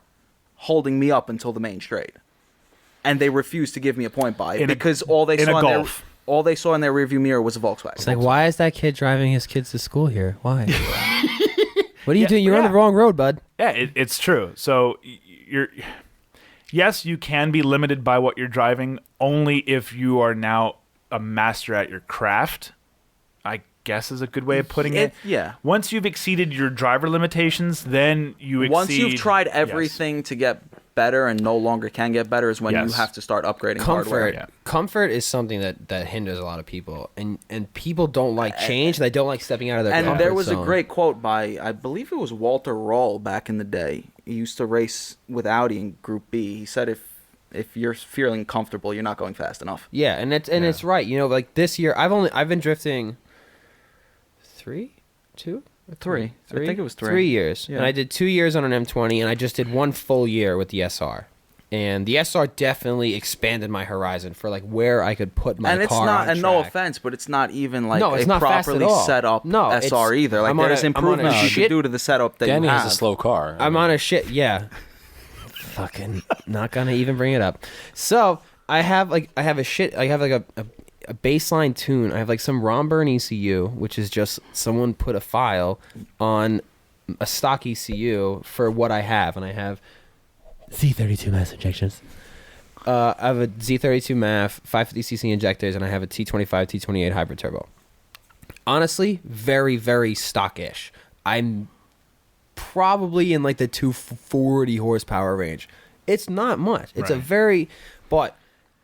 holding me up until the main straight. And they refused to give me a point by it because all they in saw a in their, Golf. all they saw in their rearview mirror was a Volkswagen. It's like, why is that kid driving his kids to school here? Why? What are you doing? You're on yeah. the wrong road, bud. Yeah, it's true. So yes, you can be limited by what you're driving only if you are now a master at your craft. I guess is a good way of putting it. Yeah. Once you've exceeded your driver limitations, then you exceed. Once you've tried yes. everything to get better and no longer can get better is when you Yes. have to start upgrading hardware. Comfort, comfort is something that hinders a lot of people, and people don't like change. They don't like stepping out of their And comfort there was zone. a great quote by, I believe it was Walter Roll back in the day. He used to race with Audi in Group B. He said if you're feeling comfortable, you're not going fast enough. Yeah, and it's right. Like this year, I've been drifting 2? Three. I think it was 3. 3 years. Yeah. And I did 2 years on an M20, and I just did 1 full year with the SR. And the SR definitely expanded my horizon for like where I could put my car. And it's not, on and no track. offense, but it's not even like No, it's a not fast at properly all. set up No, it's- SR either. Like I'm on there's a- I'm on a improvements you shit- could do to the setup that Danny you have. has a slow car. I'm on a shit. Yeah. Fucking not gonna even bring it up. So I have like a baseline tune. I have like some Ron Burn ECU, which is just someone put a file on a stock ECU for what I have, and I have Z32 mass injections. I have a Z32 MAF, 550cc injectors, and I have a T25, T28 hybrid turbo. Honestly, very, very stockish. I'm probably in like the 240 horsepower range. It's not much. It's a Right. very, but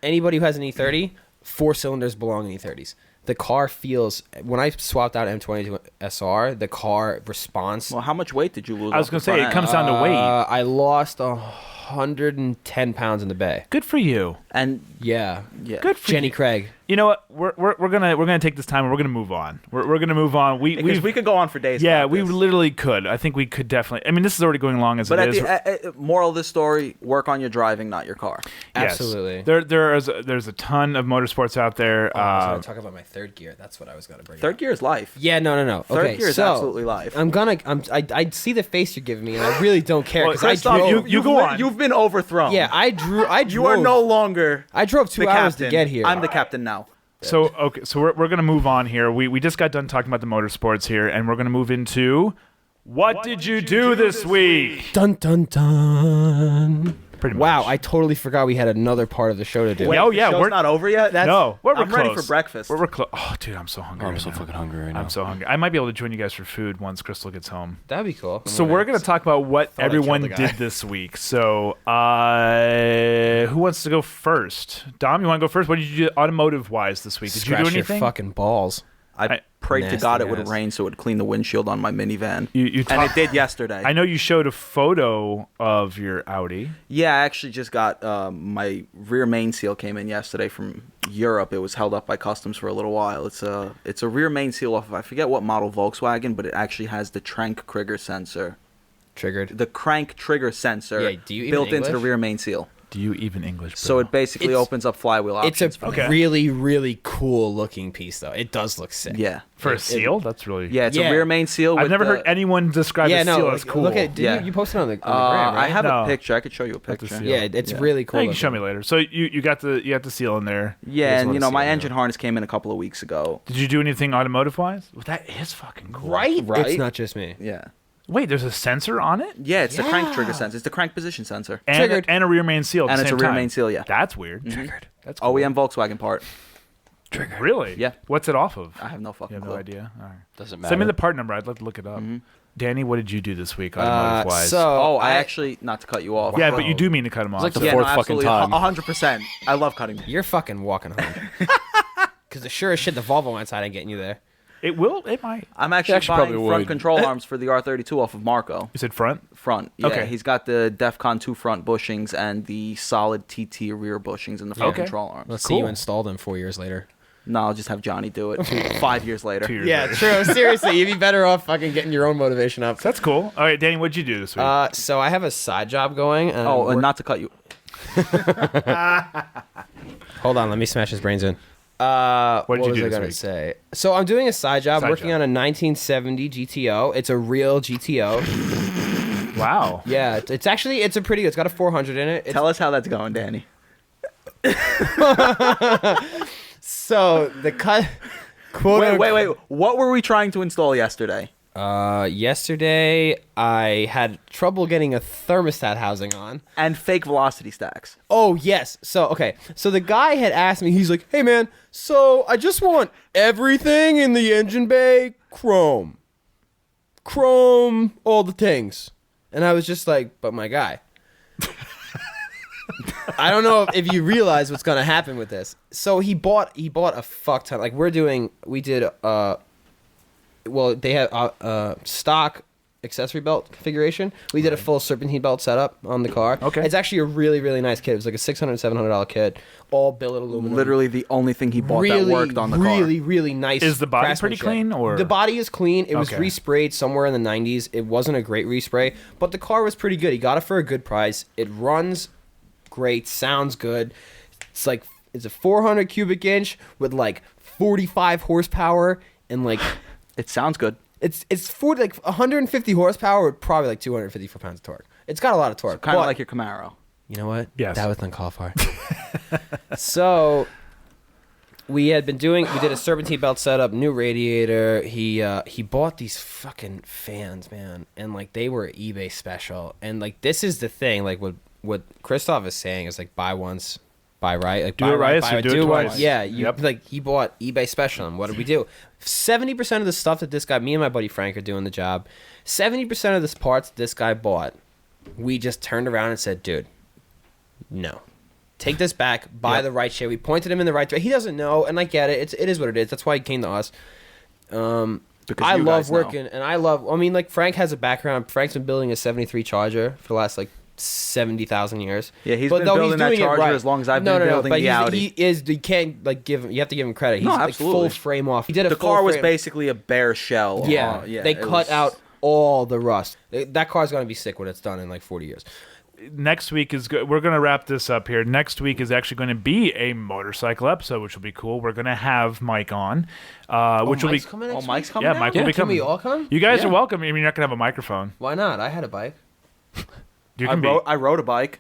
anybody who has an E30, 4 cylinders belong in E30s. The car feels, when I swapped out M20 to SR, the car response. Well, how much weight did you lose? I was off gonna the say front it end? comes down to weight. I lost 110 pounds in the bay. Good for you. And Yeah. yeah, Good for Jenny you. Craig. You know what? We're gonna take this time and we're gonna move on. We're gonna move on. because we could go on for days. yeah, about we this. literally could. I think we could definitely. I mean, this is already going long as But it is. at the moral of this story: work on your driving, not your car. Yes. Absolutely. There's a ton of motorsports out there. I was going to talk about my third gear. That's what I was going to bring Third up. gear is life. Yeah, no. Third Okay, gear is so absolutely life. I see the face you're giving me, and I really don't care Well, because I Christof, drove. you go on. You've been overthrown. Yeah, I drove. You are no longer. I drove 2 the hours captain. to get here. I'm the captain now. So we're gonna move on here. We just got done talking about the motorsports here, and we're gonna move into what did you do this week? Dun dun dun. Pretty much. Wow, I totally forgot we had another part of the show to do. Wait, oh, the yeah, show's we're- not over yet. No, we're I'm ready close. for breakfast. We're close. Oh, dude, I'm so hungry. I'm right so now. fucking hungry right now. I'm so hungry. I might be able to join you guys for food once Crystal gets home. That'd be cool. So we're going to talk about what Thought I everyone killed the guy. did this week. So who wants to go first? Dom, you want to go first? What did you do automotive-wise this week? Did Scratch you do your anything? fucking balls. I prayed to Nasty God it would ass. rain so it would clean the windshield on my minivan. You And it did yesterday. I know you showed a photo of your Audi. Yeah, I actually just got my rear main seal came in yesterday from Europe. It was held up by customs for a little while. It's a rear main seal off of, I forget what model Volkswagen, but it actually has the crank trigger sensor. Triggered. The crank trigger sensor Yeah, do you even built into the English? rear main seal. Do you even English? So bro? it basically It's- opens up flywheel It's options. a for me. really, really cool looking piece, though. It does look sick. Yeah. for a seal. That's really Yeah, it's Yeah. a rear main seal. I've with never the- heard anyone describe Yeah, a seal no. as cool. Look at. Yeah. You posted on the gram, right? I have No. a picture. I could show you a Have to picture. see Yeah, it's Yeah. really cool. you can show looking. me later. So you got the seal in there. Yeah, Just and wanna you know see my it now. engine harness came in a couple of weeks ago. Did you do anything automotive wise? Well, that is fucking cool. Right? It's not just me. Yeah. Wait, there's a sensor on it Yeah, it's the crank trigger Yeah. sensor. It's the crank position sensor. and, Triggered. and a rear main seal. At And the it's same a rear time. main seal, yeah. That's weird. Triggered. That's cool. OEM Volkswagen part. Triggered. Really? Yeah. What's it off of? I have no You fucking have clue. no idea. All right. Doesn't matter. Send me the part number. I'd love to look it up. Danny, what did you do this week automotive wise? Oh, I actually, not to cut you off. yeah, but you do mean to cut him off. like the so- Yeah, fourth no, fucking absolutely. time. 100%. I love cutting. You're fucking walking home. Because the sure as shit, the Volvo inside ain't getting you there. It will. It might. I'm actually probably buying front would. control arms for the R32 off of Marco. You said front. Front. Yeah, Okay. he's got the DEFCON 2 front bushings and the solid TT rear bushings in the front Okay. control arms. Let's see you Cool. install them 4 years later. No, I'll just have Johnny do it 5 years later. 2 years later. true. Seriously, you'd be better off fucking getting your own motivation up. That's cool. All right, Danny, what'd you do this week? So I have a side job going. And Oh, and we're- not to cut you. Hold on, let me smash his brains in. What did you was do I this gonna week? say? So I'm doing a side job, Side working job. on a 1970 GTO. It's a real GTO. Wow. Yeah, it's actually a pretty. It's got a 400 in it. It's, Tell us how that's going, Danny. so the cut. Quote Wait. What were we trying to install yesterday? Yesterday I had trouble getting a thermostat housing on. And fake velocity stacks. Oh yes. So the guy had asked me. He's like, "Hey man, so I just want everything in the engine bay chrome, all the things." And I was just like, "But my guy, I don't know if you realize what's gonna happen with this." So he bought a fuck ton. Like we did. Well, they have stock accessory belt configuration. We did a full serpentine belt setup on the car. Okay. It's actually a really, really nice kit. It was like a $600, $700 kit, all billet aluminum. Literally the only thing he bought that worked on the car. Really, really nice. Is the body pretty craftsmanship. clean, or The body is clean. It was Okay. resprayed somewhere in the 90s. It wasn't a great respray, but the car was pretty good. He got it for a good price. It runs great, sounds good. It's a 400 cubic inch with like 45 horsepower and like It sounds good. it's for like 150 horsepower with probably like 254 pounds of torque. It's got a lot of torque. Kind of but- like your Camaro. You know what? Yes. That was uncalled for. So we did a serpentine belt setup, new radiator. He bought these fucking fans, man, and like they were eBay special. And like this is the thing, like what Christof is saying is like buy once, buy right. Like Do buy it right, buy so right, do it twice. Yeah, Yep. like he bought eBay special. And what did we do? 70% of the stuff that this guy, me and my buddy Frank are doing the job. 70% of the parts this guy bought, we just turned around and said, dude, no. Take this back, buy the right shit. We pointed him in the right direction. He doesn't know, and I get it. It is what it is. That's why he came to us. Because I you love guys know. working, and I mean, like, Frank has a background. Frank's been building a 73 Charger for the last, like, 70,000 years. Yeah, he's But been no, building that doing it Charger right. as long as I've been building but the Audi. you can't, like, you have to give him credit. He's, No, like, absolutely. full frame off. He did a The full car was frame. basically a bare shell. Yeah, they it cut was- out all the rust. That car's going to be sick when it's done in, like, 40 years. next week is good. We're going to wrap this up here. Next week is actually going to be a motorcycle episode, which will be cool. We're going to have Mike on, which will be. Mike's coming next Mike's week? coming Yeah, out? Mike will be Can coming. we all come? You guys Yeah. are welcome. I mean, you're not going to have a microphone. Why not? I had a bike. You can be. I rode a bike.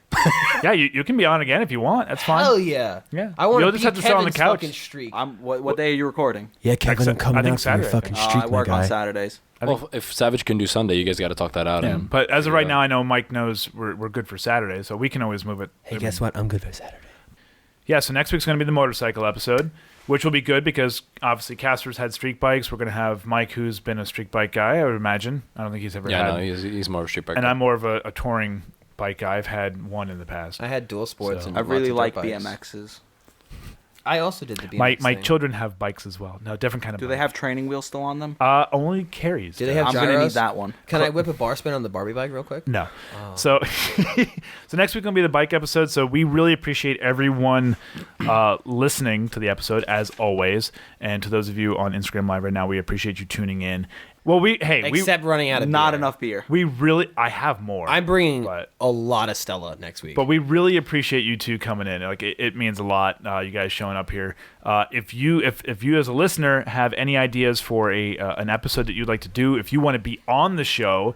Yeah, you can be on again if you want. That's fine. Hell yeah. Yeah. I want You'll to just have to sit on the couch. fucking streak. What day are you recording? Yeah, Kevin, I'm I coming think out for your Saturday. fucking streak, I my work on guy. Saturdays. Well, if Savage can do Sunday, you guys got to talk that out. Yeah, and but as of figure right it now, out. I know Mike knows we're good for Saturday, so we can always move it. Hey, guess what? I'm good for Saturday. Yeah, so next week's going to be the motorcycle episode, which will be good because obviously Casper's had street bikes. We're going to have Mike, who's been a street bike guy, I would imagine. I don't think he's ever Yeah, had. no, he's more of a street bike. And guy. I'm more of a touring bike guy. I've had one in the past. I had dual sports So- and I lots really of like dirt bikes. BMXs. I also did the BMX My thing. children have bikes as well. No, different kind of Do bike. they have training wheels still on them? Only carries. Do they have I'm gonna need gyros? that one. Can I whip a bar spin on the Barbie bike real quick? No. Oh. So, so next week will be the bike episode. So we really appreciate everyone listening to the episode as always, and to those of you on Instagram Live right now, we appreciate you tuning in. Well, Except running out of Not beer. enough beer. I have more. I'm bringing But- a lot of Stella next week. But we really appreciate you two coming in. Like it means a lot. You guys showing up here. If you as a listener have any ideas for an episode that you'd like to do, if you want to be on the show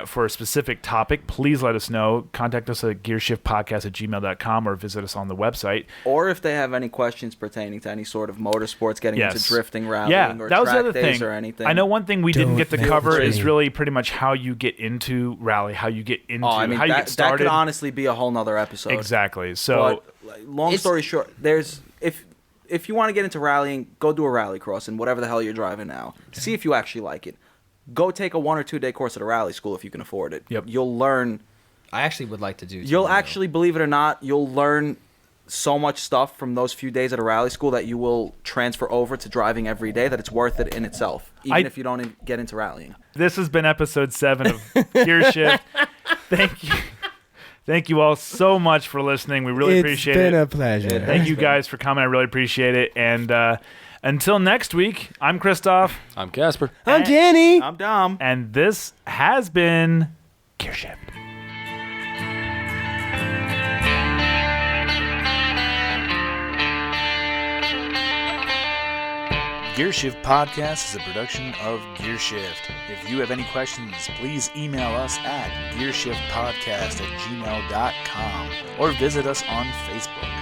for a specific topic, please let us know. Contact us at gearshiftpodcast@gmail.com or visit us on the website. Or if they have any questions pertaining to any sort of motorsports, getting into Yes. drifting, rallying, Yeah, or that was the track other days thing. or anything. I know one thing we didn't Don't get to make cover it is rain. really pretty much how you get into rally, how you get into Oh, I mean, how you get that started. could honestly be a whole nother episode. Exactly. So But, like, long It's- story short, there's if you want to get into rallying, go do a rally cross and whatever the hell you're driving now. See if you actually like it. Go take a 1 or 2 day course at a rally school if you can afford it. Yep. You'll learn. I actually would like to do. You'll something, actually, believe it or not, you'll learn so much stuff from those few days at a rally school that you will transfer over to driving every day that it's worth it in itself, even if you don't get into rallying. this has been episode 7 of Gear Shift. Thank you all so much for listening. We really appreciate It's been it. a pleasure. Thank you guys for coming. I really appreciate it. And until next week, I'm Christof, I'm Casper. I'm Danny. I'm Dom. and this has been Gear Shift. Gear Shift Podcast is a production of Gear Shift. If you have any questions, please email us at gearshiftpodcast@gmail.com or visit us on Facebook.